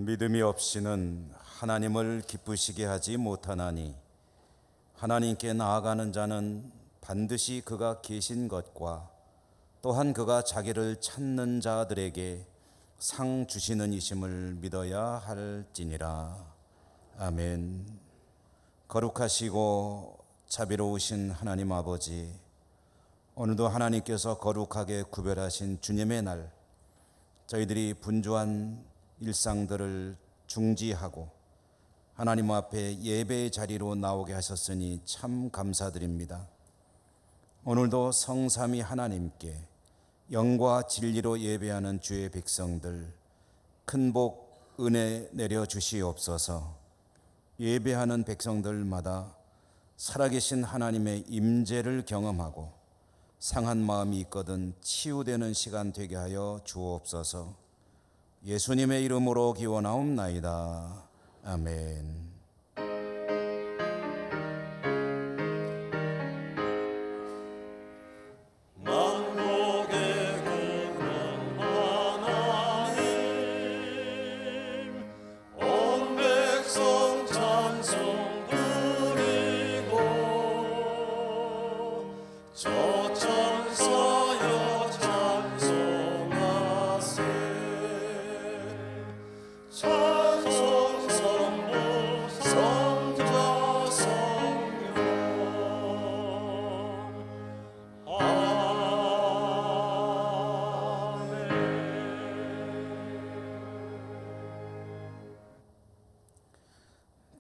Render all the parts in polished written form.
믿음이 없이는 하나님을 기쁘시게 하지 못하나니 하나님께 나아가는 자는 반드시 그가 계신 것과 또한 그가 자기를 찾는 자들에게 상 주시는 이심을 믿어야 할지니라. 아멘. 거룩하시고 자비로우신 하나님 아버지, 오늘도 하나님께서 거룩하게 구별하신 주님의 날, 저희들이 분주한 일상들을 중지하고 하나님 앞에 예배의 자리로 나오게 하셨으니 참 감사드립니다. 오늘도 성삼위 하나님께 영과 진리로 예배하는 주의 백성들 큰 복 은혜 내려 주시옵소서. 예배하는 백성들마다 살아계신 하나님의 임재를 경험하고 상한 마음이 있거든 치유되는 시간 되게 하여 주옵소서. 예수님의 이름으로 기원하옵나이다. 아멘.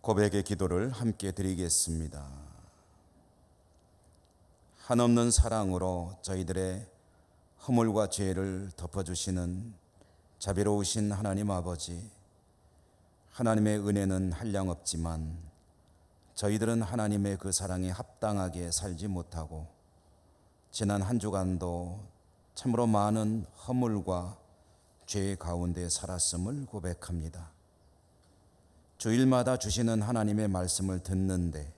고백의 기도를 함께 드리겠습니다. 한없는 사랑으로 저희들의 허물과 죄를 덮어주시는 자비로우신 하나님 아버지, 하나님의 은혜는 한량없지만 저희들은 하나님의 그 사랑에 합당하게 살지 못하고 지난 한 주간도 참으로 많은 허물과 죄 가운데 살았음을 고백합니다. 주일마다 주시는 하나님의 말씀을 듣는데,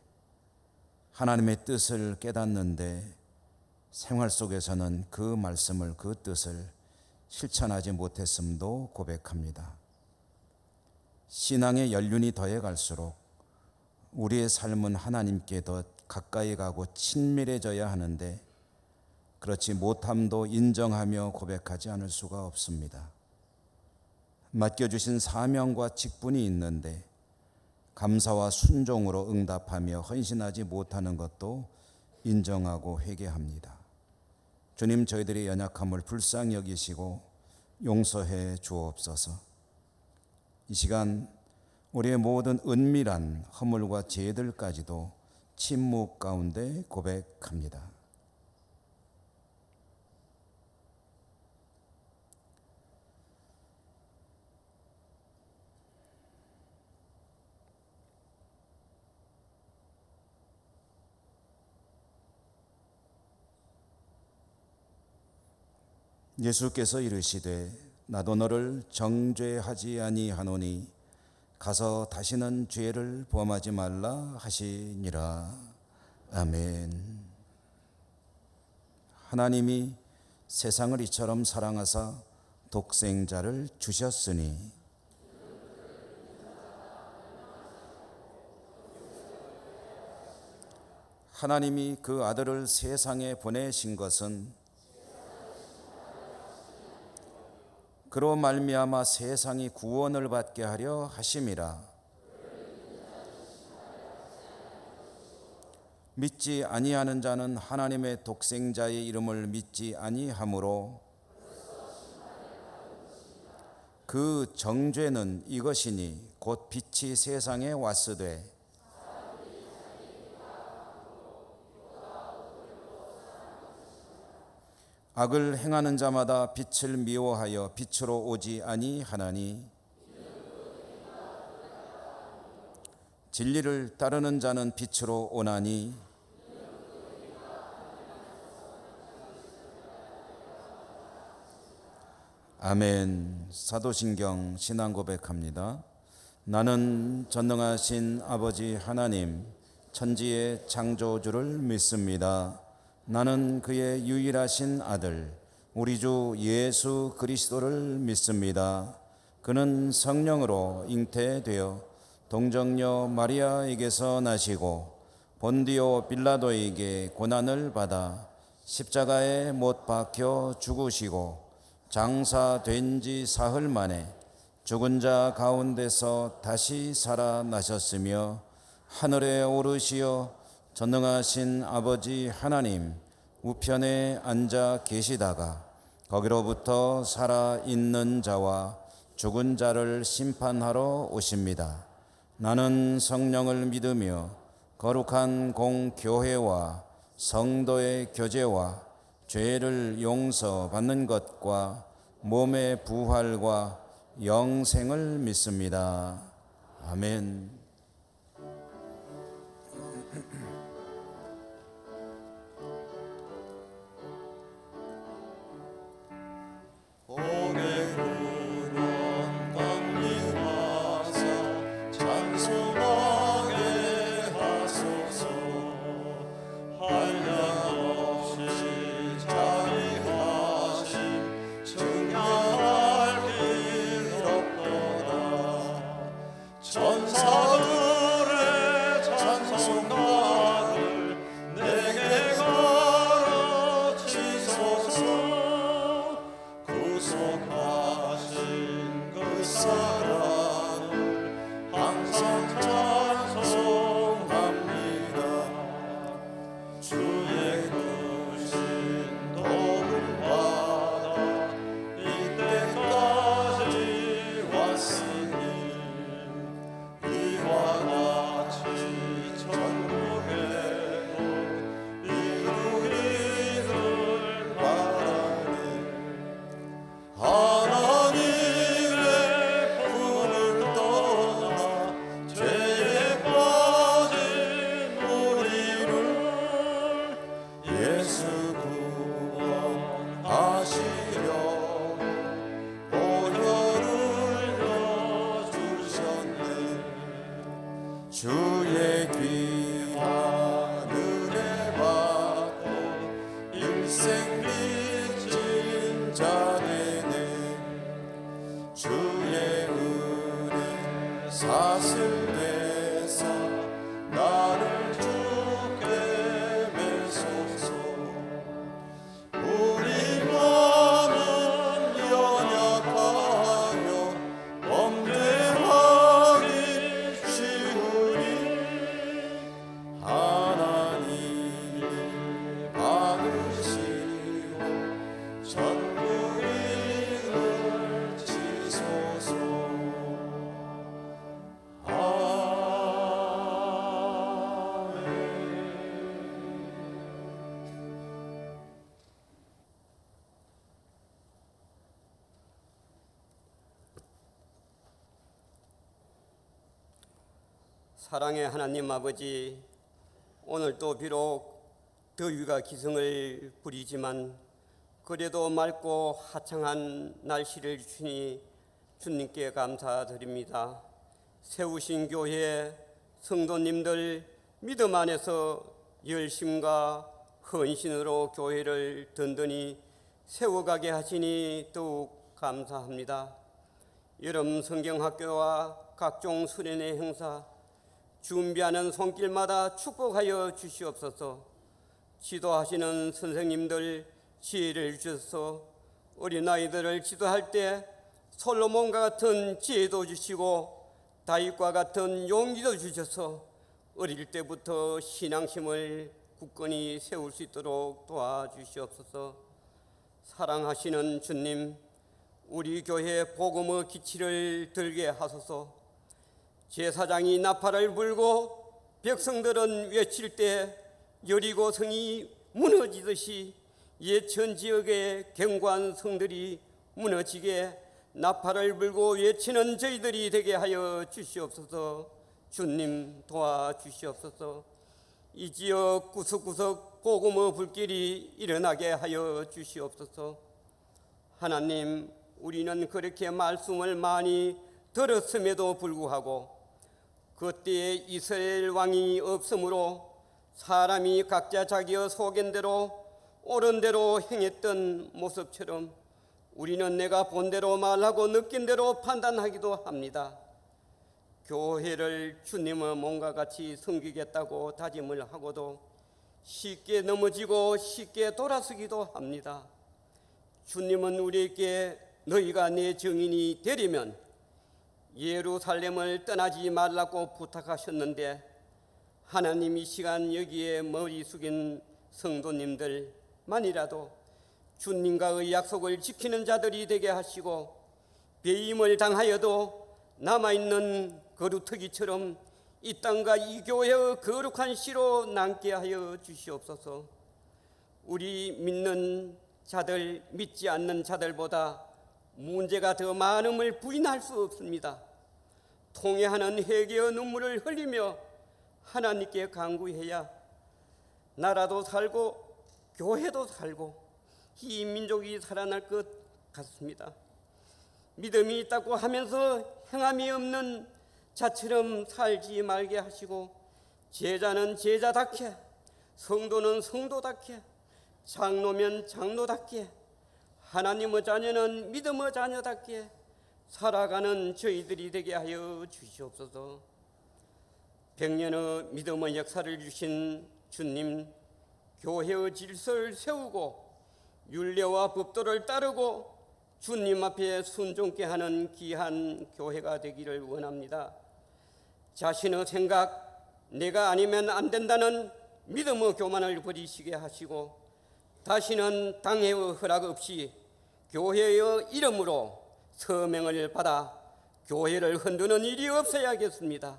하나님의 뜻을 깨닫는데 생활 속에서는 그 말씀을, 그 뜻을 실천하지 못했음도 고백합니다. 신앙의 연륜이 더해 갈수록 우리의 삶은 하나님께 더 가까이 가고 친밀해져야 하는데 그렇지 못함도 인정하며 고백하지 않을 수가 없습니다. 맡겨주신 사명과 직분이 있는데 감사와 순종으로 응답하며 헌신하지 못하는 것도 인정하고 회개합니다. 주님, 저희들의 연약함을 불쌍히 여기시고 용서해 주옵소서. 이 시간 우리의 모든 은밀한 허물과 죄들까지도 침묵 가운데 고백합니다. 예수께서 이르시되 나도 너를 정죄하지 아니하노니 가서 다시는 죄를 범하지 말라 하시니라. 아멘. 하나님이 세상을 이처럼 사랑하사 독생자를 주셨으니 하나님이 그 아들을 세상에 보내신 것은 그로 말미암아 세상이 구원을 받게 하려 하심이라. 믿지 아니하는 자는 하나님의 독생자의 이름을 믿지 아니하므로 그 정죄는 이것이니 곧 빛이 세상에 왔으되 악을 행하는 자마다 빛을 미워하여 빛으로 오지 아니하나니 진리를 따르는 자는 빛으로 오나니 아멘. 사도신경 신앙 고백합니다. 나는 전능하신 아버지 하나님 천지의 창조주를 믿습니다. 나는 그의 유일하신 아들 우리 주 예수 그리스도를 믿습니다. 그는 성령으로 잉태되어 동정녀 마리아에게서 나시고 본디오 빌라도에게 고난을 받아 십자가에 못 박혀 죽으시고 장사된 지 사흘 만에 죽은 자 가운데서 다시 살아나셨으며 하늘에 오르시어 전능하신 아버지 하나님 우편에 앉아 계시다가 거기로부터 살아있는 자와 죽은 자를 심판하러 오십니다. 나는 성령을 믿으며 거룩한 공교회와 성도의 교제와 죄를 용서받는 것과 몸의 부활과 영생을 믿습니다. 아멘. 주의 귀한 은혜 받고 일생 빚진 자 되네. 주의 은혜 사슬되사 나를 주께 매소서. 우리 마음은 연약하며 범죄하기 쉬우니 하나님이 받으시고 전부인을 지소서. 사랑의 하나님 아버지, 오늘도 비록 더위가 기승을 부리지만 그래도 맑고 화창한 날씨를 주니 주님께 감사드립니다. 세우신 교회 성도님들 믿음 안에서 열심과 헌신으로 교회를 든든히 세워가게 하시니 더욱 감사합니다. 여름 성경학교와 각종 수련회 행사 준비하는 손길마다 축복하여 주시옵소서. 지도하시는 선생님들 지혜를 주셔서 어린아이들을 지도할 때 솔로몬과 같은 지혜도 주시고 다윗과 같은 용기도 주셔서 어릴 때부터 신앙심을 굳건히 세울 수 있도록 도와주시옵소서. 사랑하시는 주님, 우리 교회 복음의 기치를 들게 하소서. 제사장이 나팔을 불고 백성들은 외칠 때 여리고 성이 무너지듯이 예천 지역의 견고한 성들이 무너지게 나팔을 불고 외치는 저희들이 되게 하여 주시옵소서. 주님 도와주시옵소서. 이 지역 구석구석 복음의 불길이 일어나게 하여 주시옵소서. 하나님, 우리는 그렇게 말씀을 많이 들었음에도 불구하고 그때에 이스라엘 왕이 없으므로 사람이 각자 자기의 소견대로 옳은 대로 행했던 모습처럼 우리는 내가 본 대로 말하고 느낀 대로 판단하기도 합니다. 교회를 주님의 몸과 같이 섬기겠다고 다짐을 하고도 쉽게 넘어지고 쉽게 돌아서기도 합니다. 주님은 우리에게 너희가 내 증인이 되려면 예루살렘을 떠나지 말라고 부탁하셨는데, 하나님 이 시간 여기에 머리 숙인 성도님들만이라도 주님과의 약속을 지키는 자들이 되게 하시고, 배임을 당하여도 남아있는 거루터기처럼 이 땅과 이 교회의 거룩한 씨로 남게 하여 주시옵소서. 우리 믿는 자들, 믿지 않는 자들보다 문제가 더 많음을 부인할 수 없습니다. 통회하는 회개의 눈물을 흘리며 하나님께 간구해야 나라도 살고 교회도 살고 이 민족이 살아날 것 같습니다. 믿음이 있다고 하면서 행함이 없는 자처럼 살지 말게 하시고, 제자는 제자답게, 성도는 성도답게, 장로면 장로답게, 하나님의 자녀는 믿음의 자녀답게 살아가는 저희들이 되게 하여 주시옵소서. 100년의 믿음의 역사를 주신 주님, 교회의 질서를 세우고 율례와 법도를 따르고 주님 앞에 순종케 하는 귀한 교회가 되기를 원합니다. 자신의 생각, 내가 아니면 안 된다는 믿음의 교만을 버리시게 하시고, 다시는 당회의 허락 없이 교회의 이름으로 서명을 받아 교회를 흔드는 일이 없어야겠습니다.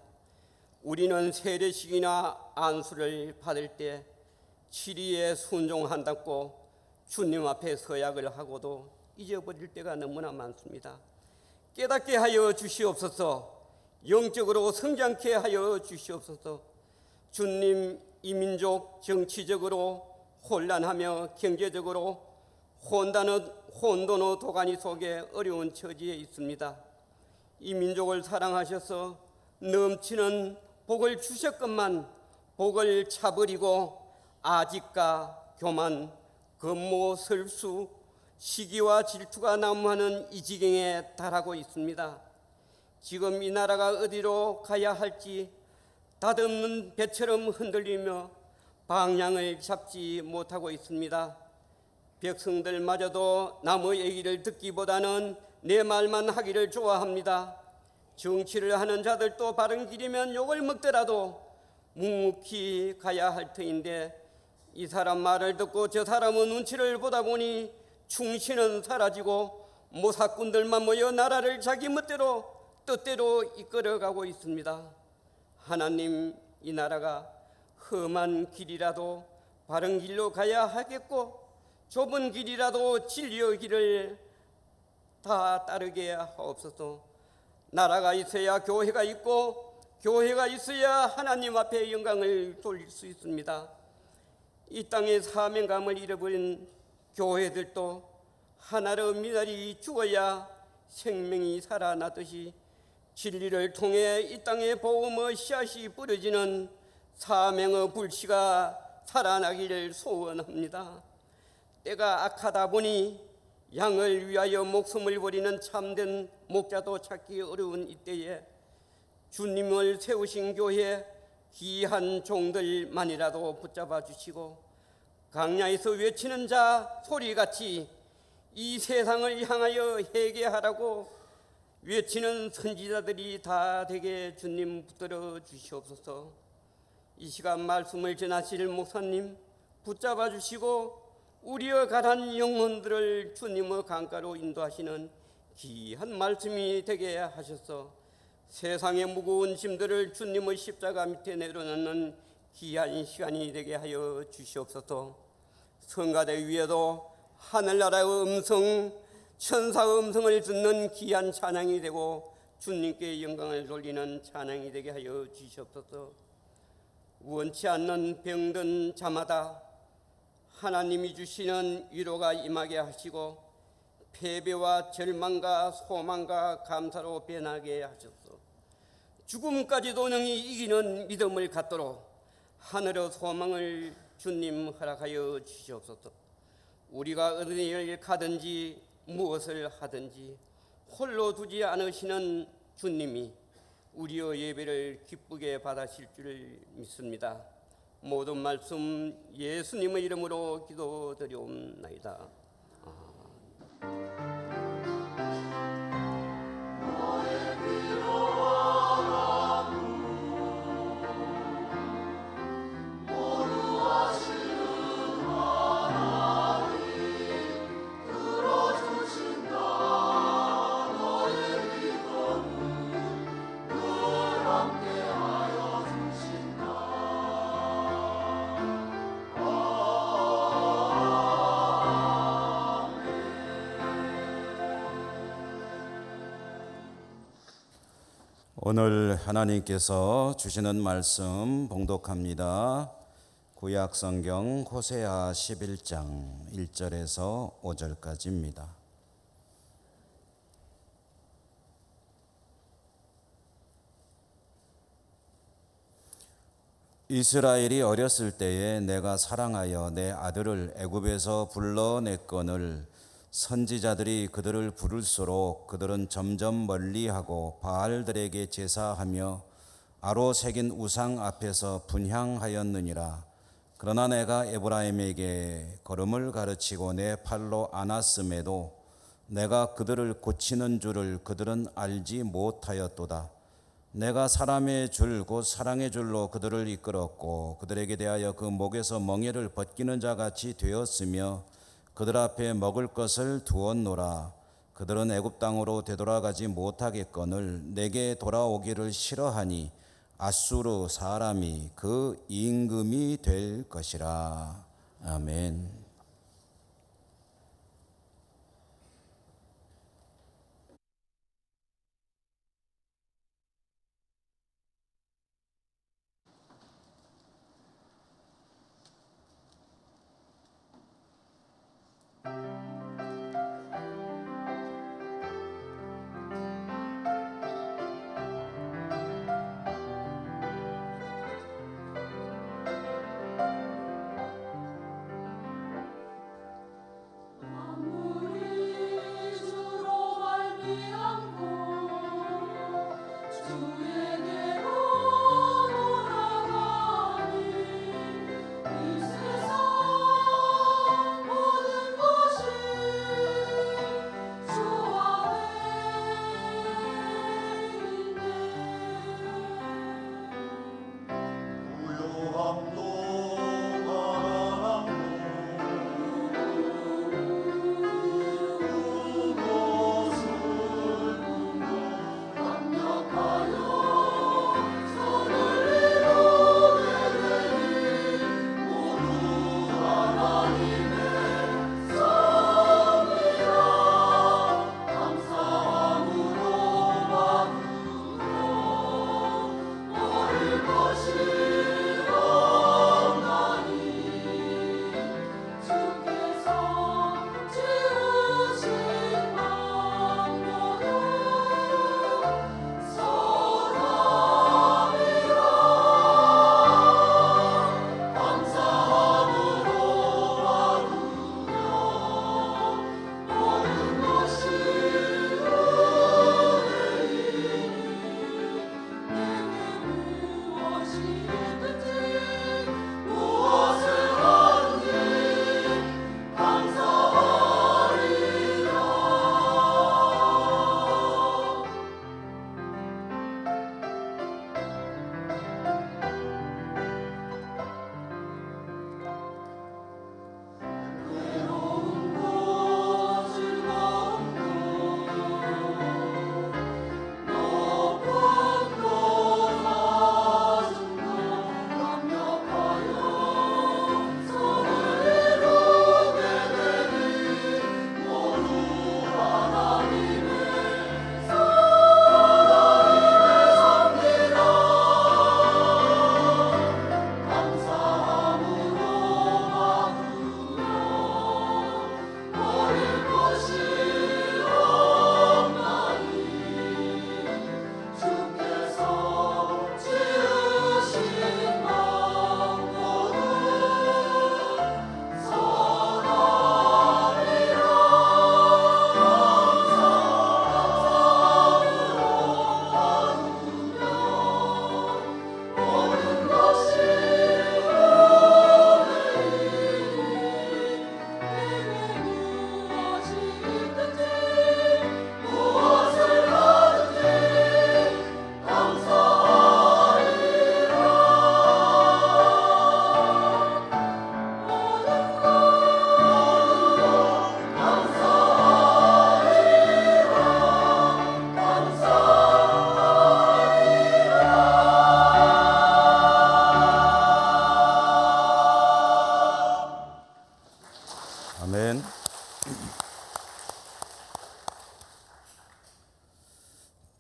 우리는 세례식이나 안수를 받을 때 치리에 순종한다고 주님 앞에 서약을 하고도 잊어버릴 때가 너무나 많습니다. 깨닫게 하여 주시옵소서. 영적으로 성장케 하여 주시옵소서. 주님, 이 민족 정치적으로 혼란하며 경제적으로 혼돈의 도가니 속에 어려운 처지에 있습니다. 이 민족을 사랑하셔서 넘치는 복을 주셨건만 복을 차버리고 아직과 교만, 금모, 설수, 시기와 질투가 난무하는 이 지경에 달하고 있습니다. 지금 이 나라가 어디로 가야 할지 닷없는 배처럼 흔들리며 방향을 잡지 못하고 있습니다. 백성들마저도 남의 얘기를 듣기보다는 내 말만 하기를 좋아합니다. 정치를 하는 자들도 바른 길이면 욕을 먹더라도 묵묵히 가야 할 터인데, 이 사람 말을 듣고 저 사람의 눈치를 보다 보니 충신은 사라지고 모사꾼들만 모여 나라를 자기 뜻대로 이끌어가고 있습니다. 하나님, 이 나라가 험한 길이라도 바른 길로 가야 하겠고, 좁은 길이라도 진리의 길을 다 따르게 하옵소서. 나라가 있어야 교회가 있고, 교회가 있어야 하나님 앞에 영광을 돌릴 수 있습니다. 이 땅의 사명감을 잃어버린 교회들도 하나로 미달이 죽어야 생명이 살아나듯이 진리를 통해 이 땅에 복음의 씨앗이 뿌려지는 사명의 불씨가 살아나기를 소원합니다. 때가 악하다 보니 양을 위하여 목숨을 버리는 참된 목자도 찾기 어려운 이때에 주님을 세우신 교회 귀한 종들만이라도 붙잡아 주시고, 강야에서 외치는 자 소리같이 이 세상을 향하여 회개하라고 외치는 선지자들이 다 되게 주님 붙들어 주시옵소서. 이 시간 말씀을 전하실 목사님 붙잡아 주시고, 우리의 가난 영혼들을 주님의 강가로 인도하시는 귀한 말씀이 되게 하셔서 세상의 무거운 짐들을 주님의 십자가 밑에 내려놓는 귀한 시간이 되게 하여 주시옵소서. 성가대 위에도 하늘나라의 음성, 천사의 음성을 듣는 귀한 찬양이 되고 주님께 영광을 돌리는 찬양이 되게 하여 주시옵소서. 원치 않는 병든 자마다 하나님이 주시는 위로가 임하게 하시고, 패배와 절망과 소망과 감사로 변하게 하셔서 죽음까지도 능히 이기는 믿음을 갖도록 하늘의 소망을 주님 허락하여 주시옵소서. 우리가 어디를 가든지 무엇을 하든지 홀로 두지 않으시는 주님이 우리의 예배를 기쁘게 받으실 줄 믿습니다. 모든 말씀 예수님의 이름으로 기도드리옵나이다. 오늘 하나님께서 주시는 말씀 봉독합니다. 구약 성경 호세아 11장 1절에서 5절까지입니다. 이스라엘이 어렸을 때에 내가 사랑하여 내 아들을 애굽에서 불러냈거늘 선지자들이 그들을 부를수록 그들은 점점 멀리하고 바알들에게 제사하며 아로 새긴 우상 앞에서 분향하였느니라. 그러나 내가 에브라임에게 걸음을 가르치고 내 팔로 안았음에도 내가 그들을 고치는 줄을 그들은 알지 못하였도다. 내가 사람의 줄 곧 사랑의 줄로 그들을 이끌었고 그들에게 대하여 그 목에서 멍에를 벗기는 자 같이 되었으며 그들 앞에 먹을 것을 두었노라. 그들은 애굽 땅으로 되돌아가지 못하겠거늘 내게 돌아오기를 싫어하니 아수르 사람이 그 임금이 될 것이라. 아멘.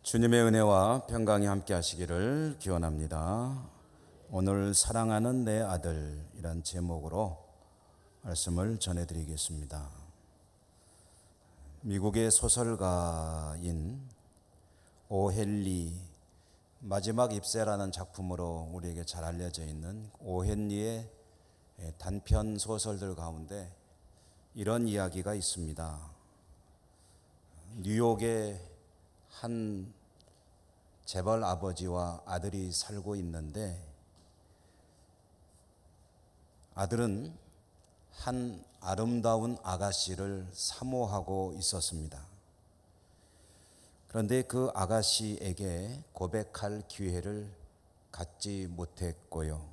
주님의 은혜와 평강이 함께 하시기를 기원합니다. 오늘 사랑하는 내 아들이란 제목으로 말씀을 전해드리겠습니다. 미국의 소설가인 오헨리 마지막 입새라는 작품으로 우리에게 잘 알려져 있는 오헨리의 단편 소설들 가운데 이런 이야기가 있습니다. 뉴욕의 한 재벌 아버지와 아들이 살고 있는데 아들은 한 아름다운 아가씨를 사모하고 있었습니다. 그런데 그 아가씨에게 고백할 기회를 갖지 못했고요.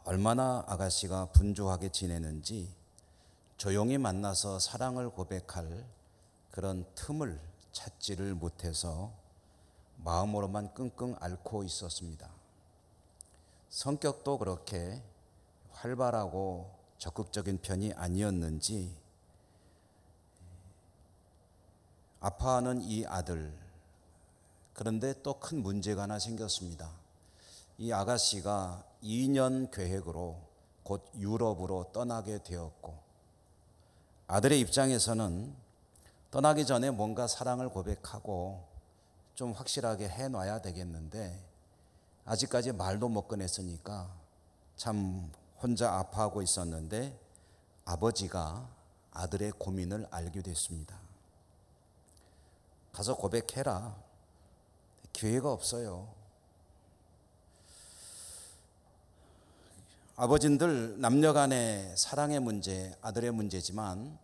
얼마나 아가씨가 분주하게 지내는지 조용히 만나서 사랑을 고백할 그런 틈을 찾지를 못해서 마음으로만 끙끙 앓고 있었습니다. 성격도 그렇게 활발하고 적극적인 편이 아니었는지 아파하는 이 아들, 그런데 또 큰 문제가 하나 생겼습니다. 이 아가씨가 2년 계획으로 곧 유럽으로 떠나게 되었고 아들의 입장에서는 떠나기 전에 뭔가 사랑을 고백하고 좀 확실하게 해놔야 되겠는데 아직까지 말도 못 꺼냈으니까 참 혼자 아파하고 있었는데 아버지가 아들의 고민을 알게 됐습니다. 가서 고백해라. 기회가 없어요. 아버진들 남녀 간의 사랑의 문제, 아들의 문제지만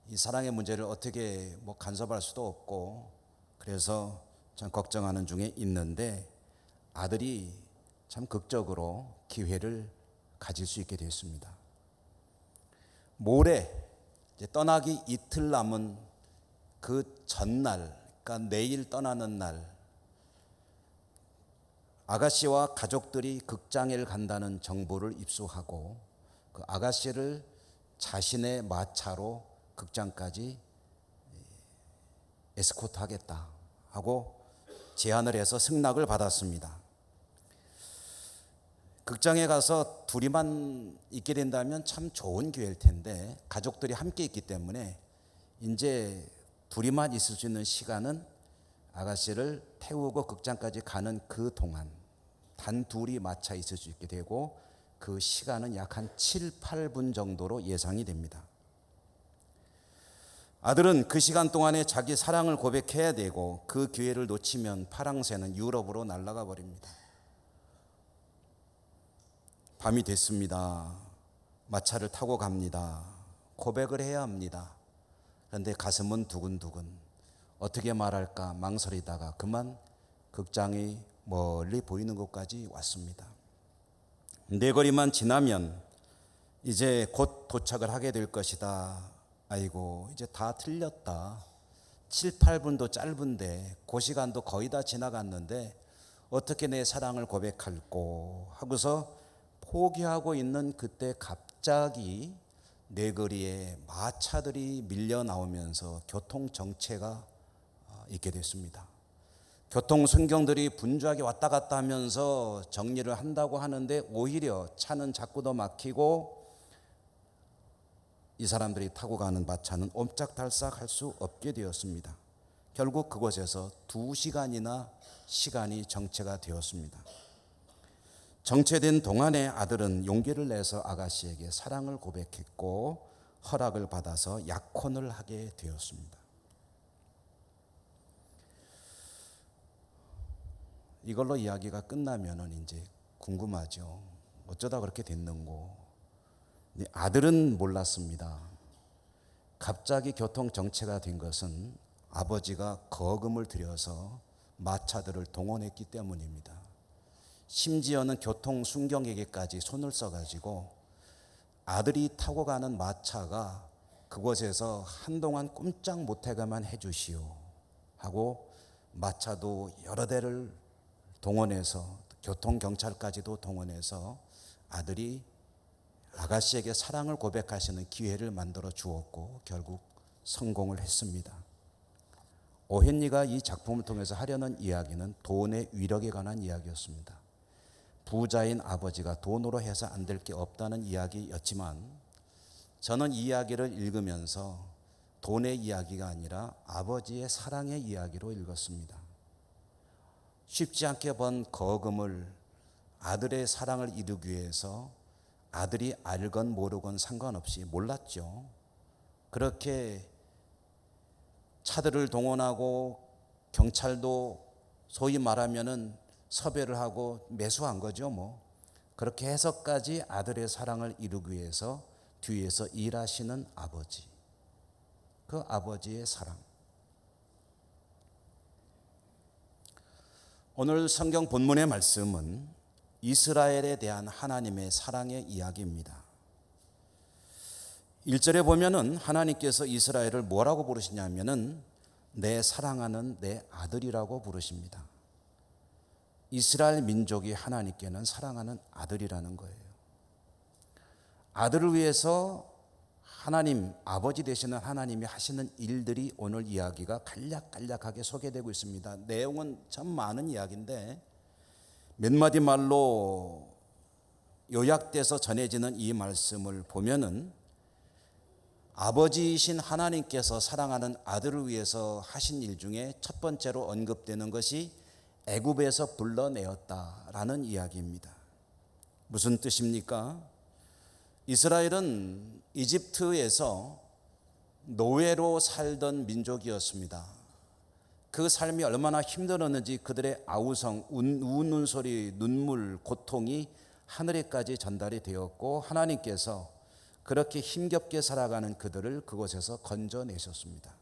이 사랑의 문제를 어떻게 간섭할 수도 없고 그래서 참 걱정하는 중에 있는데 아들이 참 극적으로 기회를 가질 수 있게 됐습니다. 모레 이제 떠나기 이틀 남은 그 전날, 그러니까 내일 떠나는 날, 아가씨와 가족들이 극장에 간다는 정보를 입수하고 그 아가씨를 자신의 마차로 극장까지 에스코트하겠다 하고 제안을 해서 승낙을 받았습니다. 극장에 가서 둘이만 있게 된다면 참 좋은 기회일 텐데 가족들이 함께 있기 때문에 이제 둘이만 있을 수 있는 시간은 아가씨를 태우고 극장까지 가는 그 동안 단 둘이 마차 있을 수 있게 되고 그 시간은 약 한 7, 8분 정도로 예상이 됩니다. 아들은 그 시간 동안에 자기 사랑을 고백해야 되고 그 기회를 놓치면 파랑새는 유럽으로 날아가 버립니다. 밤이 됐습니다. 마차를 타고 갑니다. 고백을 해야 합니다. 그런데 가슴은 두근두근 어떻게 말할까 망설이다가 그만 극장이 멀리 보이는 곳까지 왔습니다. 내거리만 지나면 이제 곧 도착을 하게 될 것이다. 아이고 이제 다 틀렸다. 7, 8분도 짧은데 그 시간도 거의 다 지나갔는데 어떻게 내 사랑을 고백할꼬 하고서 포기하고 있는 그때 갑자기 내거리에 마차들이 밀려 나오면서 교통 정체가 있게 됐습니다. 교통 순경들이 분주하게 왔다 갔다 하면서 정리를 한다고 하는데 오히려 차는 자꾸 더 막히고 이 사람들이 타고 가는 마차는 옴짝달싹 할 수 없게 되었습니다. 결국 그곳에서 2시간이나 시간이 정체가 되었습니다. 정체된 동안에 아들은 용기를 내서 아가씨에게 사랑을 고백했고 허락을 받아서 약혼을 하게 되었습니다. 이걸로 이야기가 끝나면은 이제 궁금하죠. 어쩌다 그렇게 됐는고. 아들은 몰랐습니다. 갑자기 교통 정체가 된 것은 아버지가 거금을 들여서 마차들을 동원했기 때문입니다. 심지어는 교통 순경에게까지 손을 써가지고 아들이 타고 가는 마차가 그곳에서 한동안 꼼짝 못하게만 해주시오 하고 마차도 여러 대를 동원해서 교통경찰까지도 동원해서 아들이 아가씨에게 사랑을 고백하시는 기회를 만들어 주었고 결국 성공을 했습니다. 오헨리가 이 작품을 통해서 하려는 이야기는 돈의 위력에 관한 이야기였습니다. 부자인 아버지가 돈으로 해서 안 될 게 없다는 이야기였지만 저는 이 이야기를 읽으면서 돈의 이야기가 아니라 아버지의 사랑의 이야기로 읽었습니다. 쉽지 않게 번 거금을 아들의 사랑을 이루기 위해서 아들이 알건 모르건 상관없이 몰랐죠. 그렇게 차들을 동원하고 경찰도 소위 말하면은 섭외를 하고 매수한 거죠. 뭐 그렇게 해서까지 아들의 사랑을 이루기 위해서 뒤에서 일하시는 아버지, 그 아버지의 사랑. 오늘 성경 본문의 말씀은 이스라엘에 대한 하나님의 사랑의 이야기입니다. 1절에 보면은 하나님께서 이스라엘을 뭐라고 부르시냐면은 내 사랑하는 내 아들이라고 부르십니다. 이스라엘 민족이 하나님께는 사랑하는 아들이라는 거예요. 아들을 위해서 하나님, 아버지 되시는 하나님이 하시는 일들이 오늘 이야기가 간략간략하게 소개되고 있습니다. 내용은 참 많은 이야기인데 몇 마디 말로 요약돼서 전해지는 이 말씀을 보면은 아버지이신 하나님께서 사랑하는 아들을 위해서 하신 일 중에 첫 번째로 언급되는 것이 애굽에서 불러내었다라는 이야기입니다. 무슨 뜻입니까? 이스라엘은 이집트에서 노예로 살던 민족이었습니다. 그 삶이 얼마나 힘들었는지 그들의 아우성, 우는 소리, 눈물, 고통이 하늘에까지 전달이 되었고 하나님께서 그렇게 힘겹게 살아가는 그들을 그곳에서 건져내셨습니다.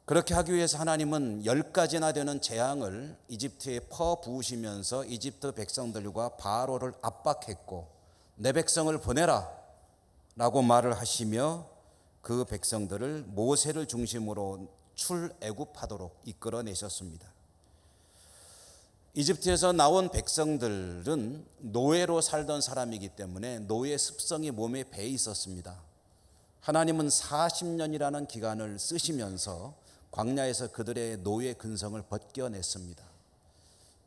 그렇게 하기 위해서 하나님은 10가지나 되는 재앙을 이집트에 퍼부으시면서 이집트 백성들과 바로를 압박했고 내 백성을 보내라 라고 말을 하시며 그 백성들을 모세를 중심으로 출애굽하도록 이끌어내셨습니다. 이집트에서 나온 백성들은 노예로 살던 사람이기 때문에 노예 습성이 몸에 배어 있었습니다. 하나님은 40년이라는 기간을 쓰시면서 광야에서 그들의 노예 근성을 벗겨냈습니다.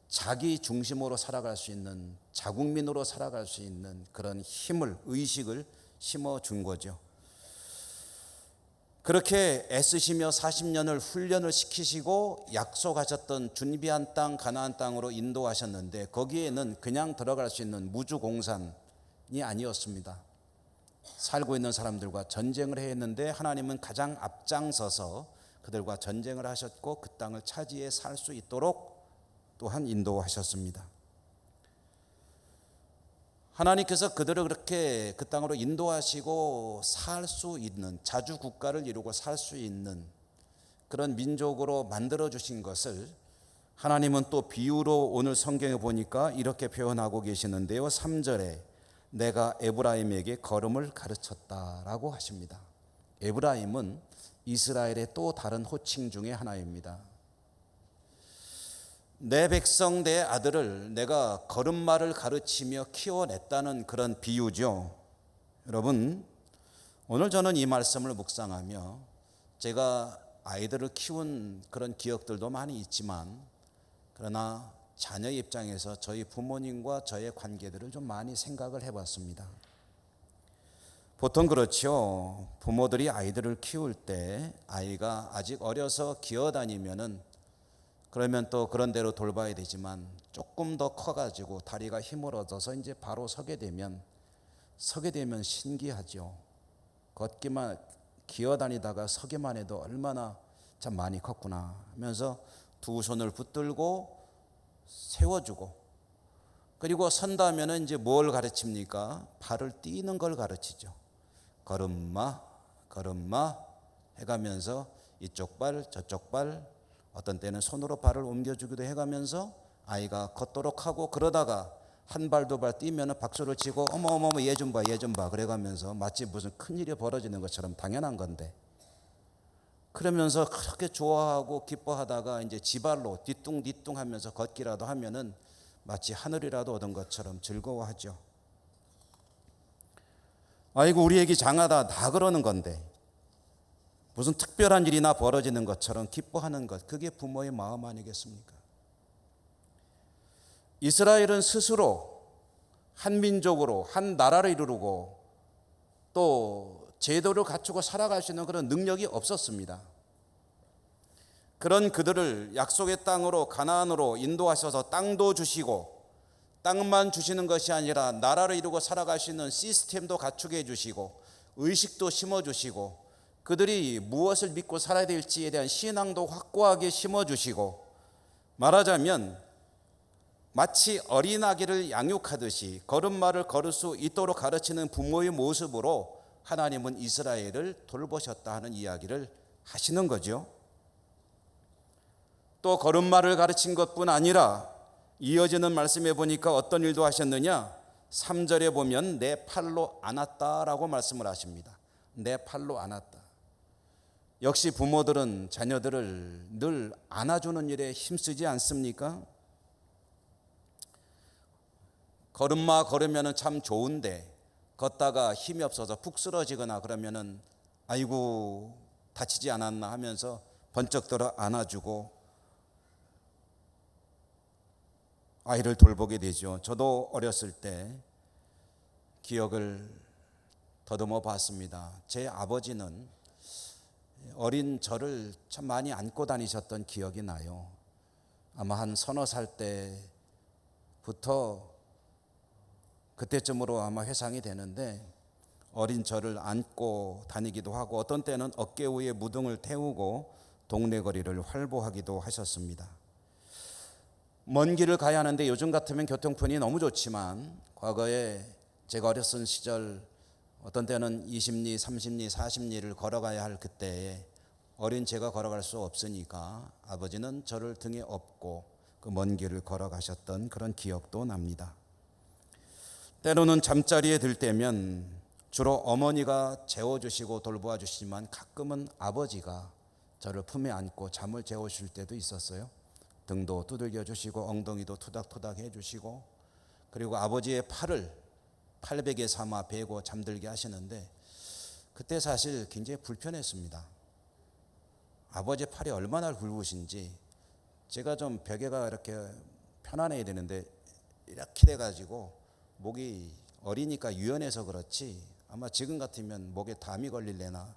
자기 중심으로 살아갈 수 있는, 자국민으로 살아갈 수 있는 그런 힘을, 의식을 심어준 거죠. 그렇게 애쓰시며 40년을 훈련을 시키시고 약속하셨던 준비한 땅 가나안 땅으로 인도하셨는데 거기에는 그냥 들어갈 수 있는 무주공산이 아니었습니다. 살고 있는 사람들과 전쟁을 해야 했는데 하나님은 가장 앞장서서 그들과 전쟁을 하셨고 그 땅을 차지해 살 수 있도록 또한 인도하셨습니다. 하나님께서 그들을 그렇게 그 땅으로 인도하시고 살 수 있는, 자주 국가를 이루고 살 수 있는 그런 민족으로 만들어 주신 것을 하나님은 또 비유로 오늘 성경에 보니까 이렇게 표현하고 계시는데요. 3절에 내가 에브라임에게 걸음을 가르쳤다라고 하십니다. 에브라임은 이스라엘의 또 다른 호칭 중에 하나입니다. 내 백성 내 아들을 내가 걸음마를 가르치며 키워냈다는 그런 비유죠. 여러분, 오늘 저는 이 말씀을 묵상하며 제가 아이들을 키운 그런 기억들도 많이 있지만 그러나 자녀의 입장에서 저희 부모님과 저의 관계들을 좀 많이 생각을 해봤습니다. 보통 그렇죠. 부모들이 아이들을 키울 때 아이가 아직 어려서 기어다니면은 그러면 또 그런 대로 돌봐야 되지만 조금 더 커가지고 다리가 힘을 얻어서 이제 바로 서게 되면 신기하죠. 걷기만 기어다니다가 서기만 해도 얼마나 참 많이 컸구나 하면서 두 손을 붙들고 세워주고 그리고 선다면은 이제 뭘 가르칩니까? 발을 띄는 걸 가르치죠. 걸음마 걸음마 해가면서 이쪽 발 저쪽 발 어떤 때는 손으로 발을 옮겨주기도 해가면서 아이가 걷도록 하고 그러다가 한 발 두 발 뛰면 박수를 치고 어머 얘 좀 봐 그래가면서 마치 무슨 큰일이 벌어지는 것처럼 당연한 건데 그러면서 그렇게 좋아하고 기뻐하다가 이제 지발로 뒤뚱뒤뚱 하면서 걷기라도 하면은 마치 하늘이라도 얻은 것처럼 즐거워하죠. 아이고 우리 애기 장하다 다 그러는 건데 무슨 특별한 일이나 벌어지는 것처럼 기뻐하는 것, 그게 부모의 마음 아니겠습니까? 이스라엘은 스스로 한 민족으로 한 나라를 이루고 또 제도를 갖추고 살아갈 수 있는 그런 능력이 없었습니다. 그런 그들을 약속의 땅으로 가나안으로 인도하셔서 땅도 주시고 땅만 주시는 것이 아니라 나라를 이루고 살아갈 수 있는 시스템도 갖추게 해주시고 의식도 심어주시고 그들이 무엇을 믿고 살아야 될지에 대한 신앙도 확고하게 심어주시고 말하자면 마치 어린아기를 양육하듯이 걸음마를 걸을 수 있도록 가르치는 부모의 모습으로 하나님은 이스라엘을 돌보셨다 하는 이야기를 하시는 거죠. 또 걸음마를 가르친 것뿐 아니라 이어지는 말씀에 보니까 어떤 일도 하셨느냐? 3절에 보면 내 팔로 안았다라고 말씀을 하십니다. 내 팔로 안았다. 역시 부모들은 자녀들을 늘 안아주는 일에 힘쓰지 않습니까? 걸음마 걸으면 참 좋은데 걷다가 힘이 없어서 푹 쓰러지거나 그러면은 아이고 다치지 않았나 하면서 번쩍 들어 안아주고 아이를 돌보게 되죠. 저도 어렸을 때 기억을 더듬어 봤습니다. 제 아버지는 어린 저를 참 많이 안고 다니셨던 기억이 나요. 아마 한 서너 살 때부터 그때쯤으로 아마 회상이 되는데 어린 저를 안고 다니기도 하고 어떤 때는 어깨 위에 무등을 태우고 동네 거리를 활보하기도 하셨습니다. 먼 길을 가야 하는데 요즘 같으면 교통편이 너무 좋지만 과거에 제가 어렸을 시절 어떤 때는 20리, 30리, 40리를 걸어가야 할 그때에 어린 제가 걸어갈 수 없으니까 아버지는 저를 등에 업고 그 먼 길을 걸어가셨던 그런 기억도 납니다. 때로는 잠자리에 들 때면 주로 어머니가 재워주시고 돌보아 주시지만 가끔은 아버지가 저를 품에 안고 잠을 재우실 때도 있었어요. 등도 두들겨 주시고 엉덩이도 투닥투닥 해주시고 그리고 아버지의 팔을 팔베개 삼아 베고 잠들게 하시는데 그때 사실 굉장히 불편했습니다. 아버지의 팔이 얼마나 굵으신지 제가 좀 베개가 이렇게 편안해야 되는데 이렇게 돼가지고 목이 어리니까 유연해서 그렇지 아마 지금 같으면 목에 담이 걸릴래나.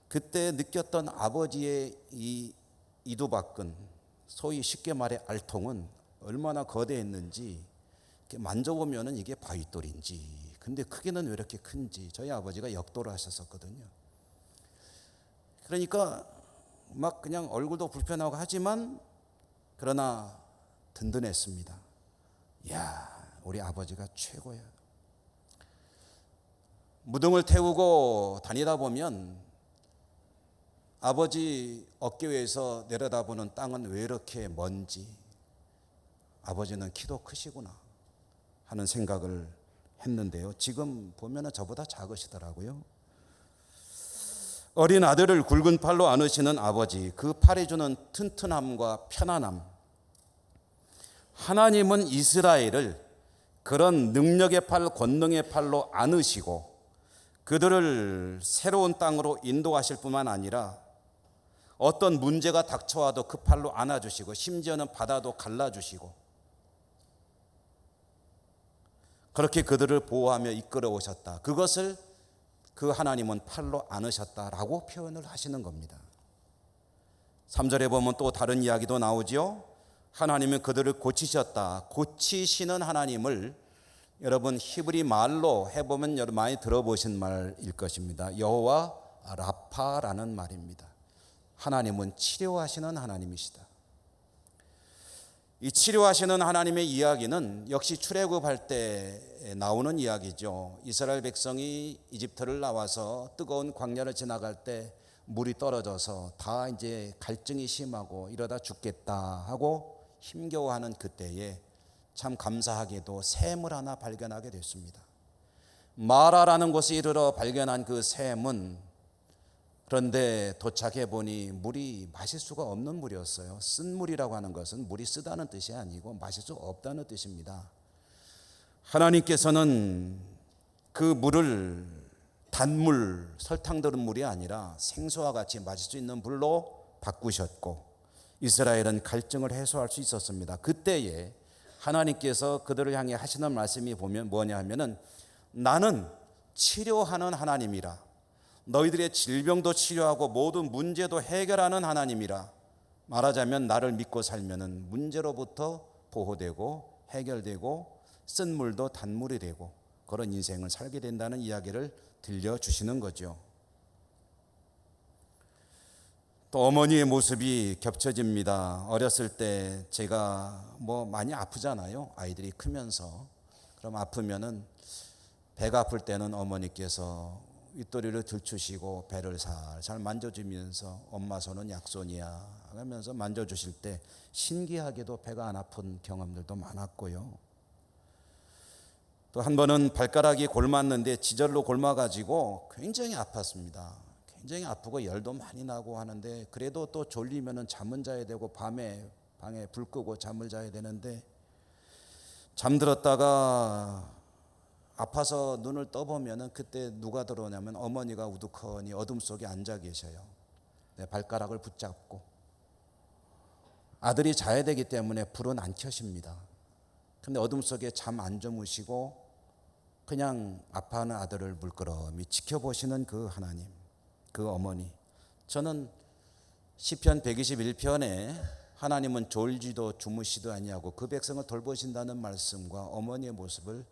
그때 느꼈던 아버지의 이 이두박근, 소위 쉽게 말해 알통은 얼마나 거대했는지 만져보면 이게 바위돌인지 근데 크기는 왜 이렇게 큰지 저희 아버지가 역도를 하셨었거든요. 그러니까 막 그냥 얼굴도 불편하고 하지만 그러나 든든했습니다. 이야, 우리 아버지가 최고야. 무등을 태우고 다니다 보면 아버지 어깨 위에서 내려다보는 땅은 왜 이렇게 먼지, 아버지는 키도 크시구나 하는 생각을 했는데요. 지금 보면 저보다 작으시더라고요. 어린 아들을 굵은 팔로 안으시는 아버지, 그 팔이 주는 튼튼함과 편안함. 하나님은 이스라엘을 그런 능력의 팔, 권능의 팔로 안으시고 그들을 새로운 땅으로 인도하실 뿐만 아니라 어떤 문제가 닥쳐와도 그 팔로 안아주시고 심지어는 바다도 갈라주시고 그렇게 그들을 보호하며 이끌어 오셨다. 그것을 그 하나님은 팔로 안으셨다라고 표현을 하시는 겁니다. 3절에 보면 또 다른 이야기도 나오죠. 하나님은 그들을 고치셨다. 고치시는 하나님을 여러분 히브리 말로 해보면 여러분 많이 들어보신 말일 것입니다. 여호와 라파라는 말입니다. 하나님은 치료하시는 하나님이시다. 이 치료하시는 하나님의 이야기는 역시 출애굽할 때 나오는 이야기죠. 이스라엘 백성이 이집트를 나와서 뜨거운 광야를 지나갈 때 물이 떨어져서 다 이제 갈증이 심하고 이러다 죽겠다 하고 힘겨워하는 그때에 참 감사하게도 샘을 하나 발견하게 됐습니다. 마라라는 곳에 이르러 발견한 그 샘은 그런데 도착해 보니 물이 마실 수가 없는 물이었어요. 쓴 물이라고 하는 것은 물이 쓰다는 뜻이 아니고 마실 수 없다는 뜻입니다. 하나님께서는 그 물을 단물, 설탕 들은 물이 아니라 생수와 같이 마실 수 있는 물로 바꾸셨고, 이스라엘은 갈증을 해소할 수 있었습니다. 그때에 하나님께서 그들을 향해 하시는 말씀이 보면 뭐냐 하면은, 나는 치료하는 하나님이라, 너희들의 질병도 치료하고 모든 문제도 해결하는 하나님이라. 말하자면 나를 믿고 살면은 문제로부터 보호되고 해결되고 쓴 물도 단물이 되고 그런 인생을 살게 된다는 이야기를 들려주시는 거죠. 또 어머니의 모습이 겹쳐집니다. 어렸을 때 제가 많이 아프잖아요. 아이들이 크면서. 그럼 아프면은 배가 아플 때는 어머니께서 윗도리를 들추시고 배를 살살 만져주면서 엄마 손은 약손이야 하면서 만져주실 때 신기하게도 배가 안 아픈 경험들도 많았고요. 또 한 번은 발가락이 골맞는데 지절로 골마가지고 굉장히 아팠습니다. 굉장히 아프고 열도 많이 나고 하는데, 그래도 또 졸리면은 잠은 자야 되고 밤에 방에 불 끄고 잠을 자야 되는데, 잠들었다가 아파서 눈을 떠보면은 그때 누가 들어오냐면 어머니가 우두커니 어둠 속에 앉아 계셔요. 내 발가락을 붙잡고. 아들이 자야 되기 때문에 불은 안 켜십니다. 근데 어둠 속에 잠 안 주무시고 그냥 아파하는 아들을 물끄러미 지켜보시는 그 하나님, 그 어머니. 저는 시편 121편에 하나님은 졸지도 주무시도 아니하고 그 백성을 돌보신다는 말씀과 어머니의 모습을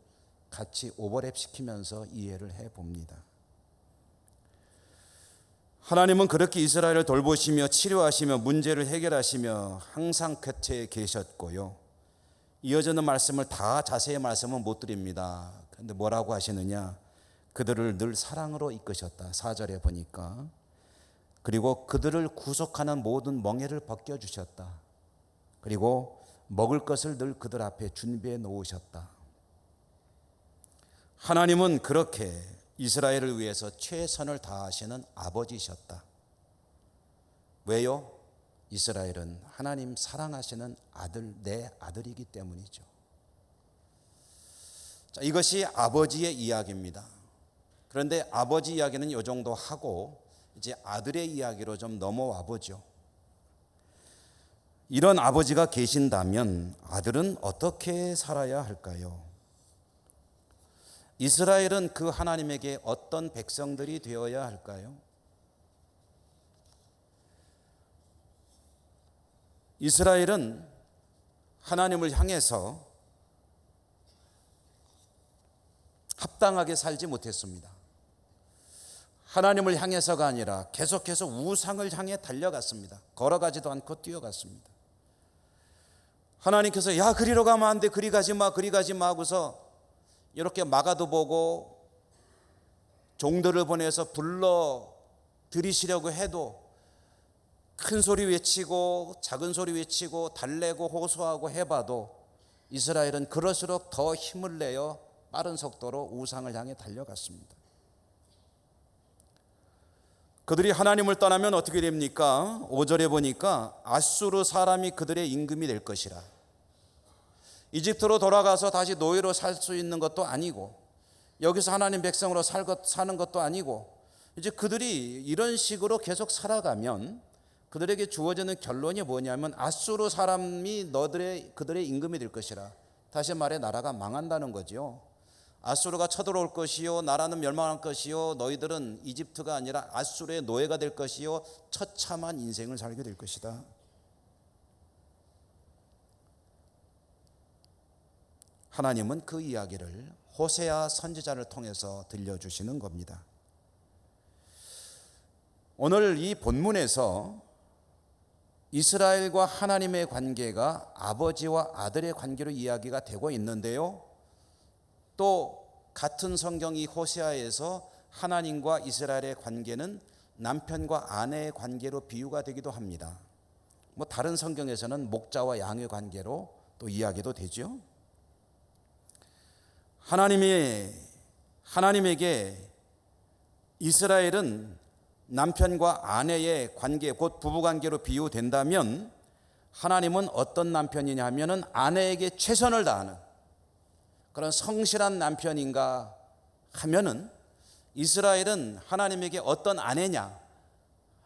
같이 오버랩 시키면서 이해를 해봅니다. 하나님은 그렇게 이스라엘을 돌보시며 치료하시며 문제를 해결하시며 항상 곁에 계셨고요. 이어지는 말씀을 다 자세히 말씀은 못 드립니다. 그런데 뭐라고 하시느냐? 그들을 늘 사랑으로 이끄셨다. 4절에 보니까. 그리고 그들을 구속하는 모든 멍에를 벗겨주셨다. 그리고 먹을 것을 늘 그들 앞에 준비해 놓으셨다. 하나님은 그렇게 이스라엘을 위해서 최선을 다하시는 아버지셨다. 왜요? 이스라엘은 하나님 사랑하시는 아들, 내 아들이기 때문이죠. 자, 이것이 아버지의 이야기입니다. 그런데 아버지 이야기는 이 정도 하고 이제 아들의 이야기로 좀 넘어와 보죠. 이런 아버지가 계신다면 아들은 어떻게 살아야 할까요? 이스라엘은 그 하나님에게 어떤 백성들이 되어야 할까요? 이스라엘은 하나님을 향해서 합당하게 살지 못했습니다. 하나님을 향해서가 아니라 계속해서 우상을 향해 달려갔습니다. 걸어가지도 않고 뛰어갔습니다. 하나님께서 야 그리로 가면 안 돼, 그리 가지 마, 그리 가지 마 하고서 이렇게 막아도 보고 종들을 보내서 불러 들이시려고 해도 큰 소리 외치고 작은 소리 외치고 달래고 호소하고 해봐도 이스라엘은 그럴수록 더 힘을 내어 빠른 속도로 우상을 향해 달려갔습니다. 그들이 하나님을 떠나면 어떻게 됩니까? 5절에 보니까 아수르 사람이 그들의 임금이 될 것이라. 이집트로 돌아가서 다시 노예로 살 수 있는 것도 아니고 여기서 하나님 백성으로 사는 것도 아니고, 이제 그들이 이런 식으로 계속 살아가면 그들에게 주어지는 결론이 뭐냐면 아수르 사람이 그들의 임금이 될 것이라. 다시 말해 나라가 망한다는 거죠. 아수르가 쳐들어올 것이요, 나라는 멸망할 것이요, 너희들은 이집트가 아니라 아수르의 노예가 될 것이요, 처참한 인생을 살게 될 것이다. 하나님은 그 이야기를 호세아 선지자를 통해서 들려주시는 겁니다. 오늘 이 본문에서 이스라엘과 하나님의 관계가 아버지와 아들의 관계로 이야기가 되고 있는데요, 또 같은 성경 이 호세아에서 하나님과 이스라엘의 관계는 남편과 아내의 관계로 비유가 되기도 합니다. 다른 성경에서는 목자와 양의 관계로 또 이야기도 되죠. 하나님에게 이스라엘은 남편과 아내의 관계, 곧 부부관계로 비유된다면 하나님은 어떤 남편이냐 하면은 아내에게 최선을 다하는 그런 성실한 남편인가 하면은 이스라엘은 하나님에게 어떤 아내냐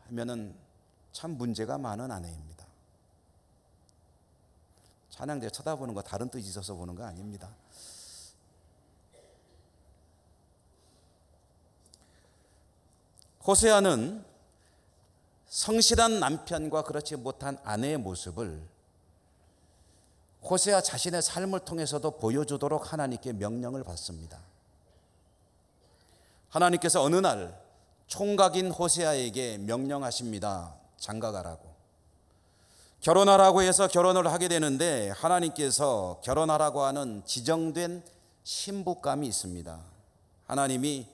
하면은 참 문제가 많은 아내입니다. 찬양대 쳐다보는 거 다른 뜻이 있어서 보는 거 아닙니다. 호세아는 성실한 남편과 그렇지 못한 아내의 모습을 호세아 자신의 삶을 통해서도 보여주도록 하나님께 명령을 받습니다. 하나님께서 어느 날 총각인 호세아에게 명령하십니다. 장가가라고. 결혼하라고 해서 결혼을 하게 되는데 하나님께서 결혼하라고 하는 지정된 신부감이 있습니다. 하나님이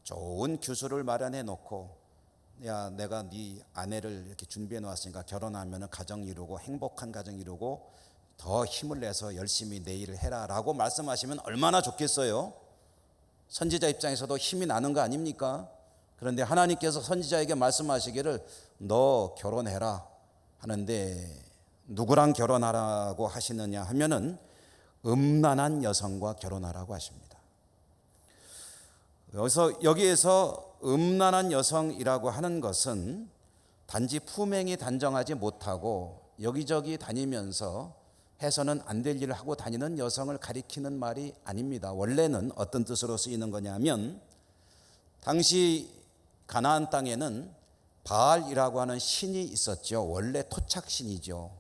좋은 규수를 마련해 놓고, 야, 내가 네 아내를 이렇게 준비해 놓았으니까 결혼하면 가정 이루고 행복한 가정 이루고 더 힘을 내서 열심히 내 일을 해라 라고 말씀하시면 얼마나 좋겠어요. 선지자 입장에서도 힘이 나는 거 아닙니까? 그런데 하나님께서 선지자에게 말씀하시기를 너 결혼해라 하는데 누구랑 결혼하라고 하시느냐 하면은 음란한 여성과 결혼하라고 하십니다. 여기에서 음란한 여성이라고 하는 것은 단지 품행이 단정하지 못하고 여기저기 다니면서 해서는 안 될 일을 하고 다니는 여성을 가리키는 말이 아닙니다. 원래는 어떤 뜻으로 쓰이는 거냐면 당시 가나안 땅에는 바알이라고 하는 신이 있었죠. 원래 토착신이죠.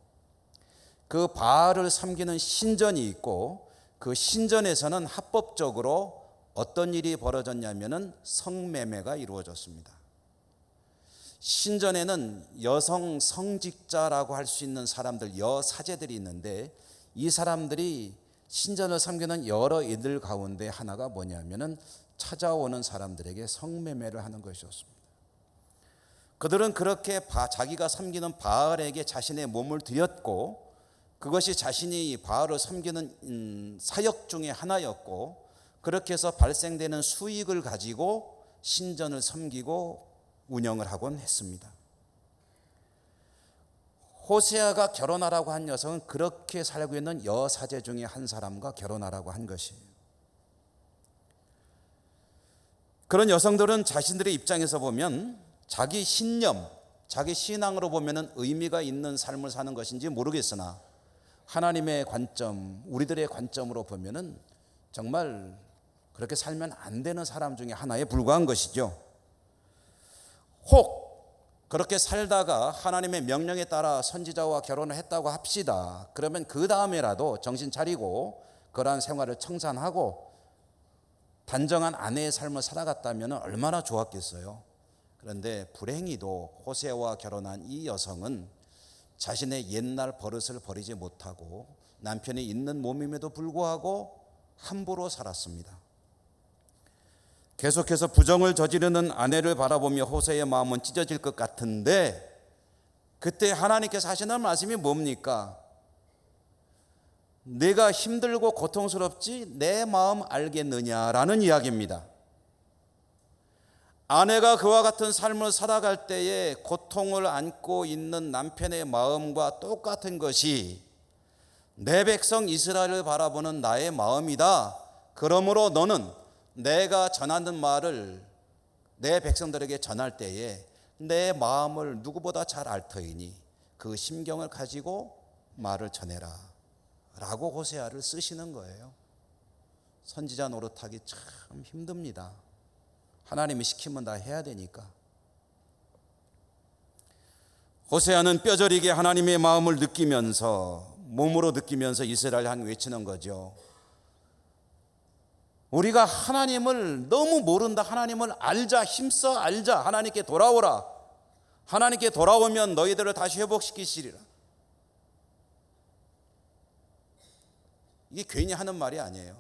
그 바알을 섬기는 신전이 있고 그 신전에서는 합법적으로 어떤 일이 벌어졌냐면은 성매매가 이루어졌습니다. 신전에는 여성 성직자라고 할 수 있는 사람들, 여사제들이 있는데 이 사람들이 신전을 섬기는 여러 일들 가운데 하나가 뭐냐면은 찾아오는 사람들에게 성매매를 하는 것이었습니다. 그들은 그렇게 자기가 섬기는 바알에게 자신의 몸을 드렸고 그것이 자신이 바알을 섬기는 사역 중에 하나였고 그렇게 해서 발생되는 수익을 가지고 신전을 섬기고 운영을 하곤 했습니다. 호세아가 결혼하라고 한 여성은 그렇게 살고 있는 여사제 중에 한 사람과 결혼하라고 한 것이에요. 그런 여성들은 자신들의 입장에서 보면 자기 신념, 자기 신앙으로 보면 의미가 있는 삶을 사는 것인지 모르겠으나 하나님의 관점, 우리들의 관점으로 보면 정말 그렇게 살면 안 되는 사람 중에 하나에 불과한 것이죠. 혹 그렇게 살다가 하나님의 명령에 따라 선지자와 결혼을 했다고 합시다. 그러면 그 다음에라도 정신 차리고 그러한 생활을 청산하고 단정한 아내의 삶을 살아갔다면 얼마나 좋았겠어요. 그런데 불행히도 호세아와 결혼한 이 여성은 자신의 옛날 버릇을 버리지 못하고 남편이 있는 몸임에도 불구하고 함부로 살았습니다. 계속해서 부정을 저지르는 아내를 바라보며 호세의 마음은 찢어질 것 같은데 그때 하나님께서 하시는 말씀이 뭡니까? 내가 힘들고 고통스럽지 내 마음 알겠느냐라는 이야기입니다. 아내가 그와 같은 삶을 살아갈 때에 고통을 안고 있는 남편의 마음과 똑같은 것이 내 백성 이스라엘을 바라보는 나의 마음이다. 그러므로 너는 내가 전하는 말을 내 백성들에게 전할 때에 내 마음을 누구보다 잘 알 터이니 그 심경을 가지고 말을 전해라 라고 호세아를 쓰시는 거예요. 선지자 노릇하기 참 힘듭니다. 하나님이 시키면 다 해야 되니까. 호세아는 뼈저리게 하나님의 마음을 느끼면서 몸으로 느끼면서 이스라엘 향 외치는 거죠. 우리가 하나님을 너무 모른다. 하나님을 알자. 힘써 알자. 하나님께 돌아오라. 하나님께 돌아오면 너희들을 다시 회복시키시리라. 이게 괜히 하는 말이 아니에요.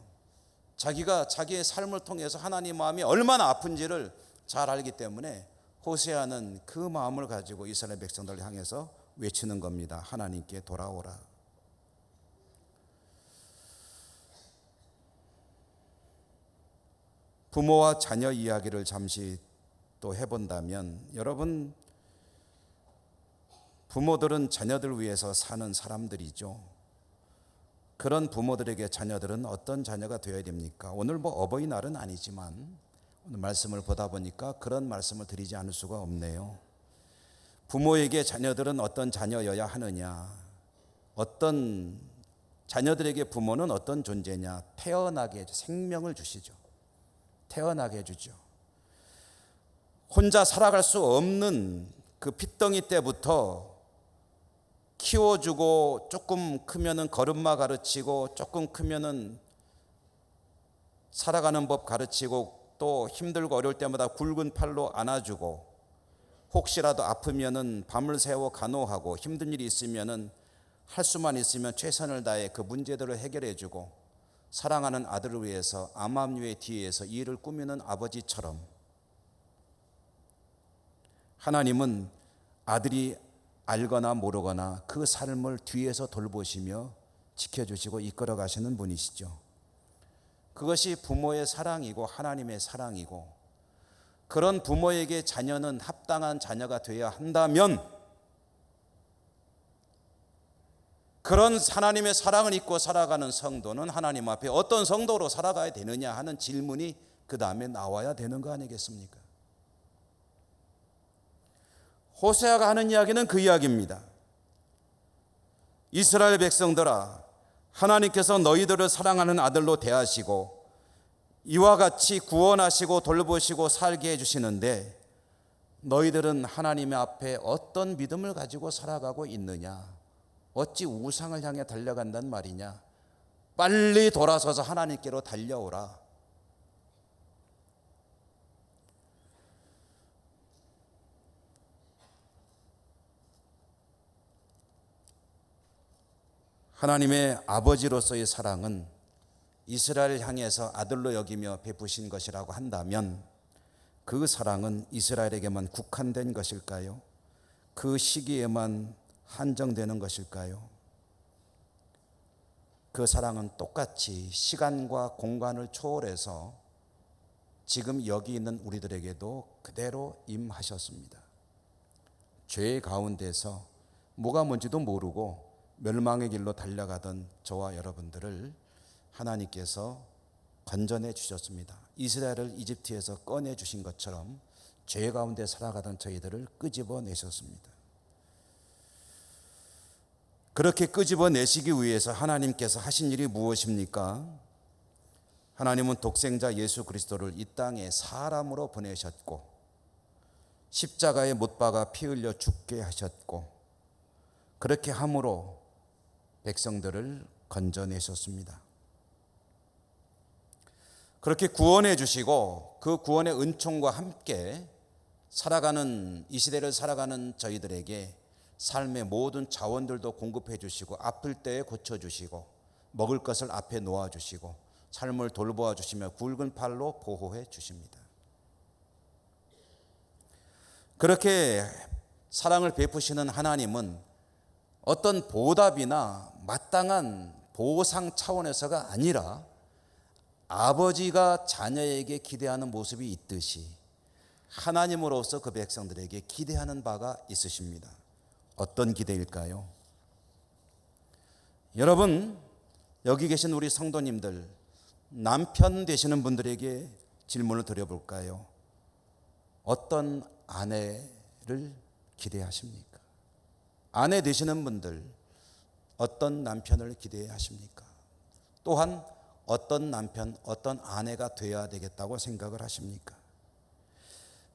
자기가 자기의 삶을 통해서 하나님 마음이 얼마나 아픈지를 잘 알기 때문에 호세아는 그 마음을 가지고 이스라엘 백성들을 향해서 외치는 겁니다. 하나님께 돌아오라. 부모와 자녀 이야기를 잠시 또 해본다면 여러분, 부모들은 자녀들 위해서 사는 사람들이죠. 그런 부모들에게 자녀들은 어떤 자녀가 되어야 됩니까? 오늘 어버이날은 아니지만 오늘 말씀을 보다 보니까 그런 말씀을 드리지 않을 수가 없네요. 부모에게 자녀들은 어떤 자녀여야 하느냐? 어떤 자녀들에게 부모는 어떤 존재냐? 태어나게 생명을 주시죠. 태어나게 해주죠. 혼자 살아갈 수 없는 그 핏덩이 때부터 키워주고, 조금 크면은 걸음마 가르치고, 조금 크면은 살아가는 법 가르치고, 또 힘들고 어려울 때마다 굵은 팔로 안아주고, 혹시라도 아프면은 밤을 새워 간호하고, 힘든 일이 있으면은 할 수만 있으면 최선을 다해 그 문제들을 해결해주고, 사랑하는 아들을 위해서 암암리의 뒤에서 일을 꾸미는 아버지처럼 하나님은 아들이 알거나 모르거나 그 삶을 뒤에서 돌보시며 지켜주시고 이끌어 가시는 분이시죠. 그것이 부모의 사랑이고 하나님의 사랑이고, 그런 부모에게 자녀는 합당한 자녀가 되어야 한다면, 그런 하나님의 사랑을 잊고 살아가는 성도는 하나님 앞에 어떤 성도로 살아가야 되느냐 하는 질문이 그 다음에 나와야 되는 거 아니겠습니까? 호세아가 하는 이야기는 그 이야기입니다. 이스라엘 백성들아, 하나님께서 너희들을 사랑하는 아들로 대하시고 이와 같이 구원하시고 돌보시고 살게 해주시는데, 너희들은 하나님의 앞에 어떤 믿음을 가지고 살아가고 있느냐? 어찌 우상을 향해 달려간단 말이냐? 빨리 돌아서서 하나님께로 달려오라. 하나님의 아버지로서의 사랑은 이스라엘을 향해서 아들로 여기며 베푸신 것이라고 한다면, 그 사랑은 이스라엘에게만 국한된 것일까요? 그 시기에만 한정되는 것일까요? 그 사랑은 똑같이 시간과 공간을 초월해서 지금 여기 있는 우리들에게도 그대로 임하셨습니다. 죄 가운데서 뭐가 뭔지도 모르고 멸망의 길로 달려가던 저와 여러분들을 하나님께서 건져내 주셨습니다. 이스라엘을 이집트에서 꺼내 주신 것처럼 죄 가운데 살아가던 저희들을 끄집어 내셨습니다. 그렇게 끄집어 내시기 위해서 하나님께서 하신 일이 무엇입니까? 하나님은 독생자 예수 그리스도를 이 땅에 사람으로 보내셨고, 십자가에 못 박아 피 흘려 죽게 하셨고, 그렇게 함으로 백성들을 건져내셨습니다. 그렇게 구원해 주시고 그 구원의 은총과 함께 살아가는, 이 시대를 살아가는 저희들에게 삶의 모든 자원들도 공급해 주시고, 아플 때에 고쳐주시고, 먹을 것을 앞에 놓아주시고, 삶을 돌보아 주시며 굵은 팔로 보호해 주십니다. 그렇게 사랑을 베푸시는 하나님은 어떤 보답이나 마땅한 보상 차원에서가 아니라 아버지가 자녀에게 기대하는 모습이 있듯이 하나님으로서 그 백성들에게 기대하는 바가 있으십니다. 어떤 기대일까요? 여러분, 여기 계신 우리 성도님들, 남편 되시는 분들에게 질문을 드려볼까요? 어떤 아내를 기대하십니까? 아내 되시는 분들, 어떤 남편을 기대하십니까? 또한 어떤 남편, 어떤 아내가 되어야 되겠다고 생각을 하십니까?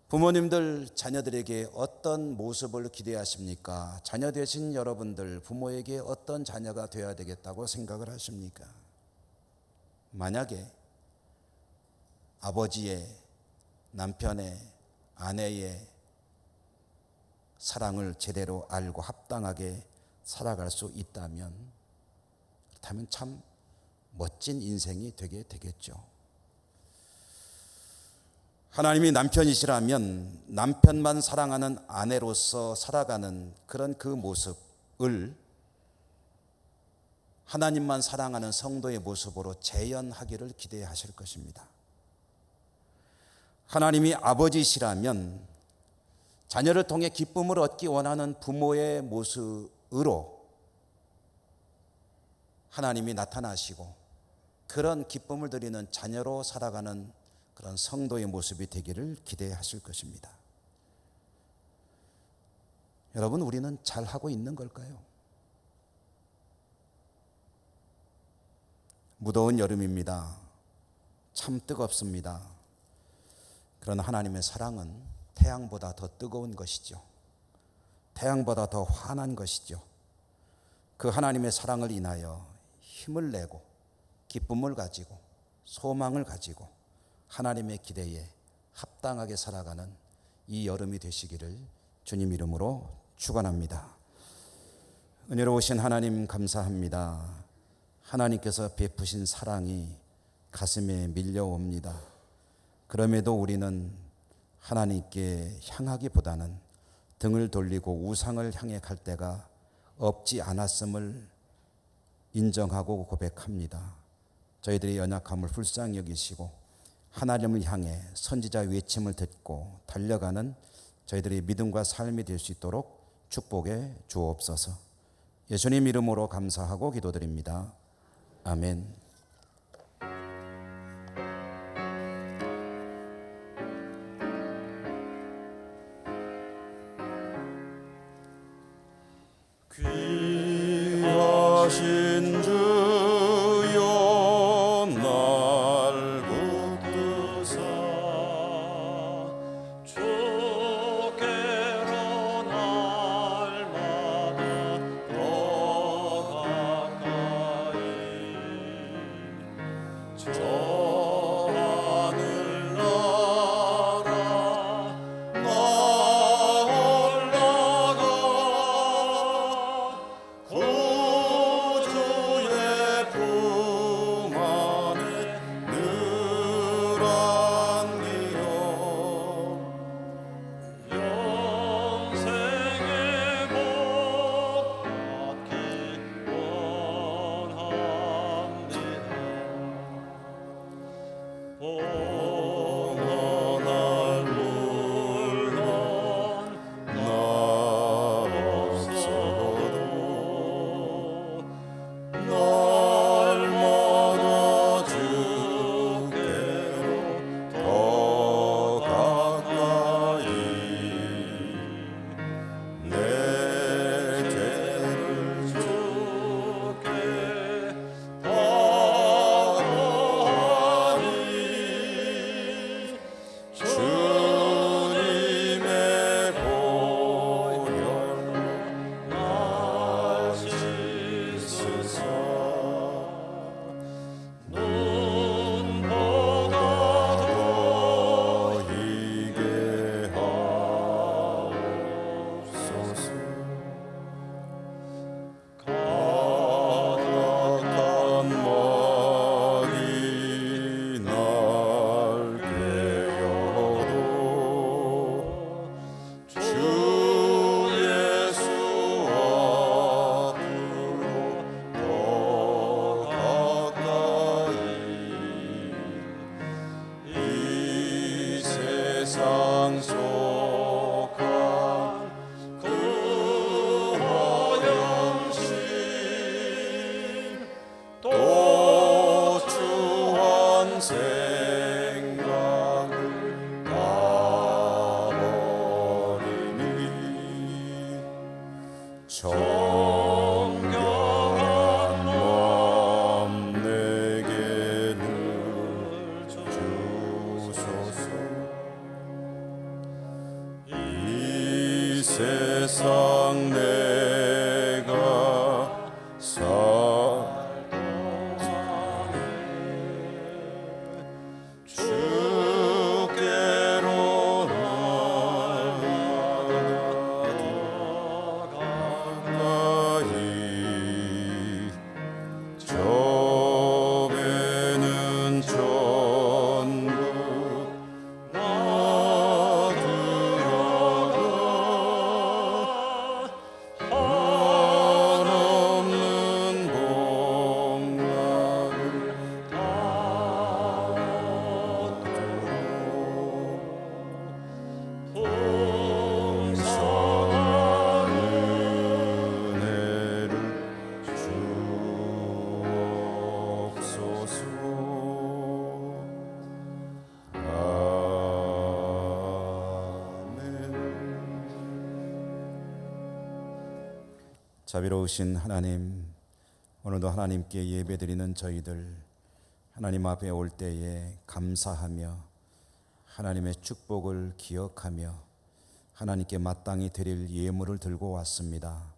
부모님들, 자녀들에게 어떤 모습을 기대하십니까? 자녀 되신 여러분들, 부모에게 어떤 자녀가 되어야 되겠다고 생각을 하십니까? 만약에 아버지의, 남편의, 아내의 사랑을 제대로 알고 합당하게 살아갈 수 있다면, 그렇다면 참 멋진 인생이 되게 되겠죠. 하나님이 남편이시라면 남편만 사랑하는 아내로서 살아가는 그런 그 모습을 하나님만 사랑하는 성도의 모습으로 재현하기를 기대하실 것입니다. 하나님이 아버지시라면 자녀를 통해 기쁨을 얻기 원하는 부모의 모습으로 하나님이 나타나시고 그런 기쁨을 드리는 자녀로 살아가는 그런 성도의 모습이 되기를 기대하실 것입니다. 여러분, 우리는 잘하고 있는 걸까요? 무더운 여름입니다. 참 뜨겁습니다. 그러나 하나님의 사랑은 태양보다 더 뜨거운 것이죠. 태양보다 더 환한 것이죠. 그 하나님의 사랑을 인하여 힘을 내고 기쁨을 가지고 소망을 가지고 하나님의 기대에 합당하게 살아가는 이 여름이 되시기를 주님 이름으로 축원합니다. 은혜로우신 하나님 감사합니다. 하나님께서 베푸신 사랑이 가슴에 밀려옵니다. 그럼에도 우리는 하나님께 향하기보다는 등을 돌리고 우상을 향해 갈 때가 없지 않았음을 인정하고 고백합니다. 저희들의 연약함을 불쌍히 여기시고 하나님을 향해 선지자 외침을 듣고 달려가는 저희들의 믿음과 삶이 될 수 있도록 축복해 주옵소서. 예수님 이름으로 감사하고 기도드립니다. 아멘. 귀하신 주여 날 붙드사 주께로 날마다 더 가까이 저 하늘나라 나 올라가 구주의 품 안에 늘 안기려 영생의 복 받기 원합니다. 물론 나 없어도 날마다 주께로 더 가까이 내 죄를 주께 다하니 주님의 보혈로 날 씻으사 눈보다 더 이게 하옵소서. 가득한 먹이 날 깨어도 주 예수 앞으로 더 가까이 이 세상 속한 그 허영심 또 추한 생각을 다버리니 정결한 마음 내게 늘 주소서. 이 세상 내가 주께로 날마다 가까이 점에는 전부 나 들어가 자비로우신 하나님, 오늘도 하나님께 예배드리는 저희들 하나님 앞에 올 때에 감사하며 하나님의 축복을 기억하며 하나님께 마땅히 드릴 예물을 들고 왔습니다.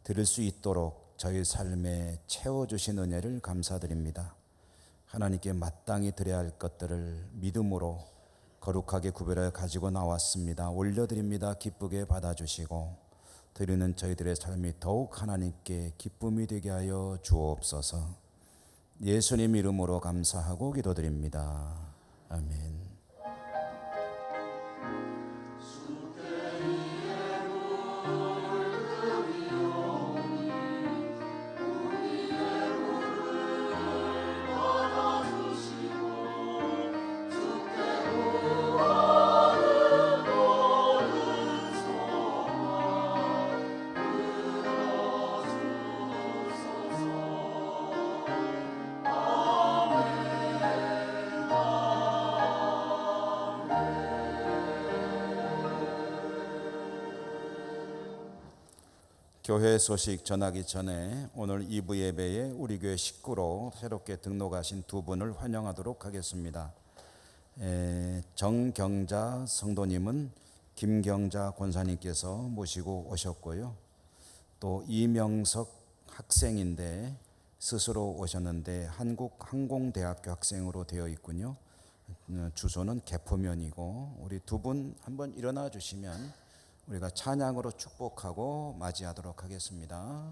드릴 수 있도록 저희 삶에 채워주신 은혜를 감사드립니다. 하나님께 마땅히 드려야 할 것들을 믿음으로 거룩하게 구별해 가지고 나왔습니다. 올려드립니다. 기쁘게 받아주시고 드리는 저희들의 삶이 더욱 하나님께 기쁨이 되게 하여 주옵소서. 예수님 이름으로 감사하고 기도드립니다. 아멘. 교회 소식 전하기 전에 오늘 2부 예배에 우리 교회 식구로 새롭게 등록하신 두 분을 환영하도록 하겠습니다. 정경자 성도님은 김경자 권사님께서 모시고 오셨고요. 또 이명석 학생인데 스스로 오셨는데 한국항공대학교 학생으로 되어 있군요. 주소는 개포면이고 우리 두 분 한번 일어나 주시면 우리가 찬양으로 축복하고 맞이하도록 하겠습니다.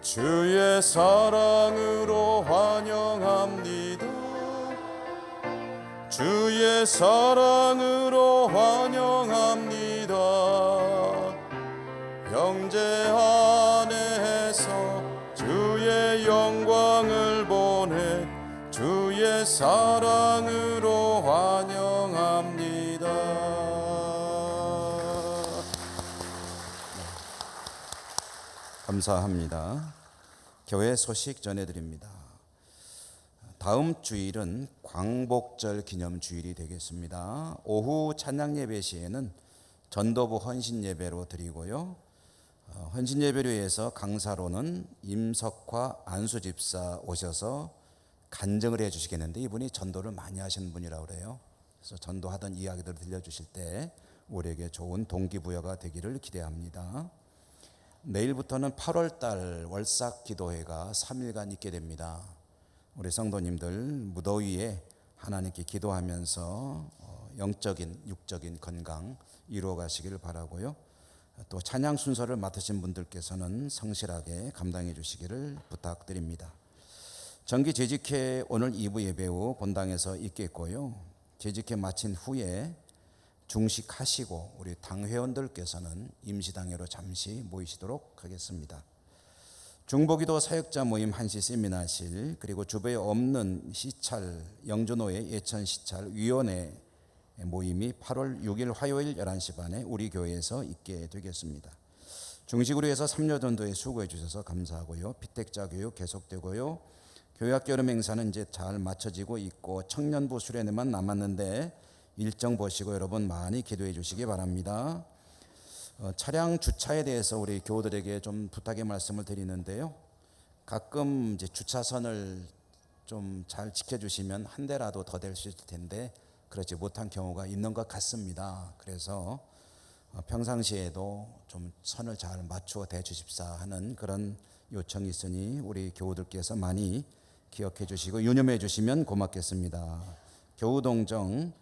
주의 사랑으로 환영합니다. 주의 사랑으로 환영합니다. 형제 안에서 주의 영광을 보내 주의 사랑으로 환영합니다. 감사합니다. 교회 소식 전해드립니다. 다음 주일은 광복절 기념 주일이 되겠습니다. 오후 찬양 예배 시에는 전도부 헌신 예배로 드리고요. 헌신 예배를 위해서 강사로는 임석화 안수 집사 오셔서 간증을 해 주시겠는데 이분이 전도를 많이 하시는 분이라고 그래요. 그래서 전도하던 이야기들을 들려주실 때 우리에게 좋은 동기부여가 되기를 기대합니다. 내일부터는 8월달 월삭 기도회가 3일간 있게 됩니다. 우리 성도님들 무더위에 하나님께 기도하면서 영적인 육적인 건강 이루어 가시기를 바라고요. 또 찬양 순서를 맡으신 분들께서는 성실하게 감당해 주시기를 부탁드립니다. 정기 재직회 오늘 2부 예배 후 본당에서 있겠고요. 재직회 마친 후에 중식하시고 우리 당회원들께서는 임시당회로 잠시 모이시도록 하겠습니다. 중보기도 사역자 모임 한시 세미나실 그리고 주변에 없는 시찰 영주노회 예천 시찰 위원회 모임이 8월 6일 화요일 11시 반에 우리 교회에서 있게 되겠습니다. 중식으로 해서 3년 전도에 수고해 주셔서 감사하고요. 피택자 교육 계속되고요. 교회학교 여름 행사는 이제 잘 마쳐지고 있고 청년부 수련회만 남았는데 일정 보시고 여러분 많이 기도해 주시기 바랍니다. 차량 주차에 대해서 우리 교우들에게 좀 부탁의 말씀을 드리는데요. 가끔 이제 주차선을 좀 잘 지켜주시면 한 대라도 더 될 수 있을 텐데 그렇지 못한 경우가 있는 것 같습니다. 그래서 평상시에도 좀 선을 잘 맞추어 대주십사 하는 그런 요청이 있으니 우리 교우들께서 많이 기억해 주시고 유념해 주시면 고맙겠습니다. 교우동정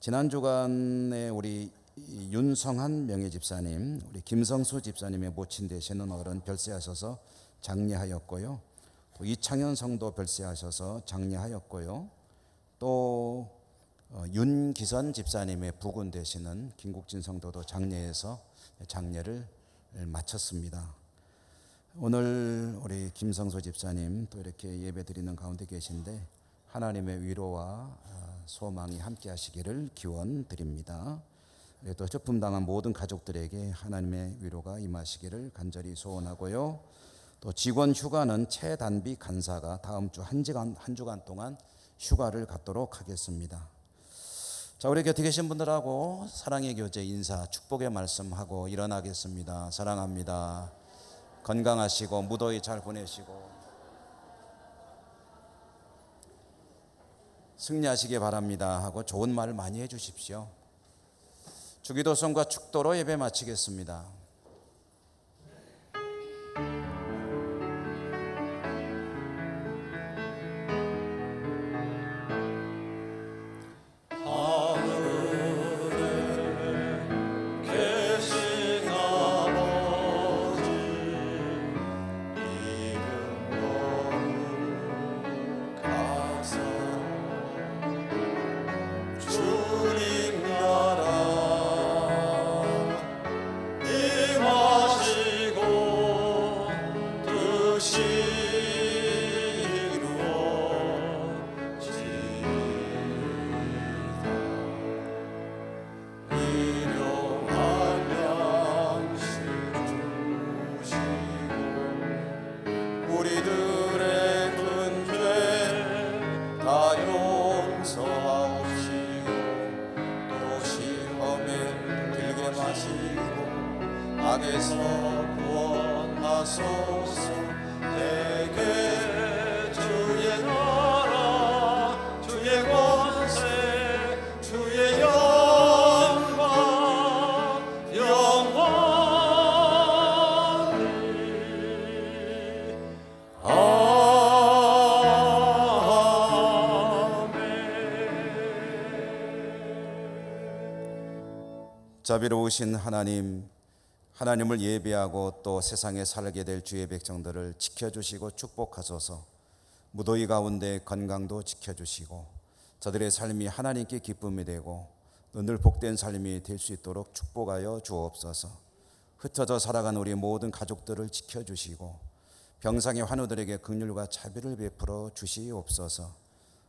지난 주간에 우리 윤성한 명예집사님, 우리 김성수 집사님의 모친 되시는 어른 별세하셔서 장례하였고요. 또 이창현 성도 별세하셔서 장례하였고요. 또 윤기선 집사님의 부군 되시는 김국진 성도도 장례해서 장례를 마쳤습니다. 오늘 우리 김성수 집사님 또 이렇게 예배 드리는 가운데 계신데 하나님의 위로와 소망이 함께 하시기를 기원 드립니다. 또 접품당한 모든 가족들에게 하나님의 위로가 임하시기를 간절히 소원하고요. 또 직원 휴가는 최단비 간사가 다음 주 한 주간 동안 휴가를 갖도록 하겠습니다. 자, 자, 우리 곁에 계신 분들하고 사랑의 교제 인사, 축복의 말씀하고 일어나겠습니다. 사랑합니다. 건강하시고 무더위 잘 보내시고 승리하시기 바랍니다 하고 좋은 말 많이 해주십시오. 주기도성과 축도로 예배 마치겠습니다. 악에서 구원하소서. 내게 주의 나라 주의 권세 주의 영광 영원히 아멘. 자비로우신 하나님을 예배하고 또 세상에 살게 될 주의 백성들을 지켜주시고 축복하소서. 무더위 가운데 건강도 지켜주시고 저들의 삶이 하나님께 기쁨이 되고 늘 복된 삶이 될 수 있도록 축복하여 주옵소서. 흩어져 살아간 우리 모든 가족들을 지켜주시고 병상의 환우들에게 긍휼과 자비를 베풀어 주시옵소서.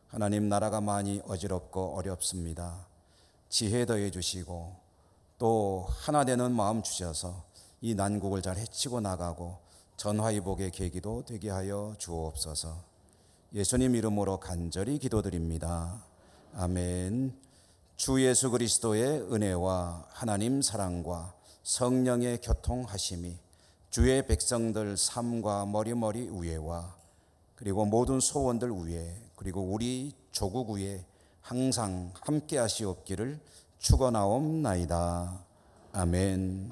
하나님, 나라가 많이 어지럽고 어렵습니다. 지혜 더해 주시고 또 하나 되는 마음 주셔서 이 난국을 잘 헤치고 나가고 전화위복의 계기도 되게 하여 주옵소서. 예수님 이름으로 간절히 기도드립니다. 아멘. 주 예수 그리스도의 은혜와 하나님 사랑과 성령의 교통하심이 주의 백성들 삶과 머리머리 위에와 그리고 모든 소원들 위에 그리고 우리 조국 위에 항상 함께 하시옵기를 축원하옵나이다. 아멘.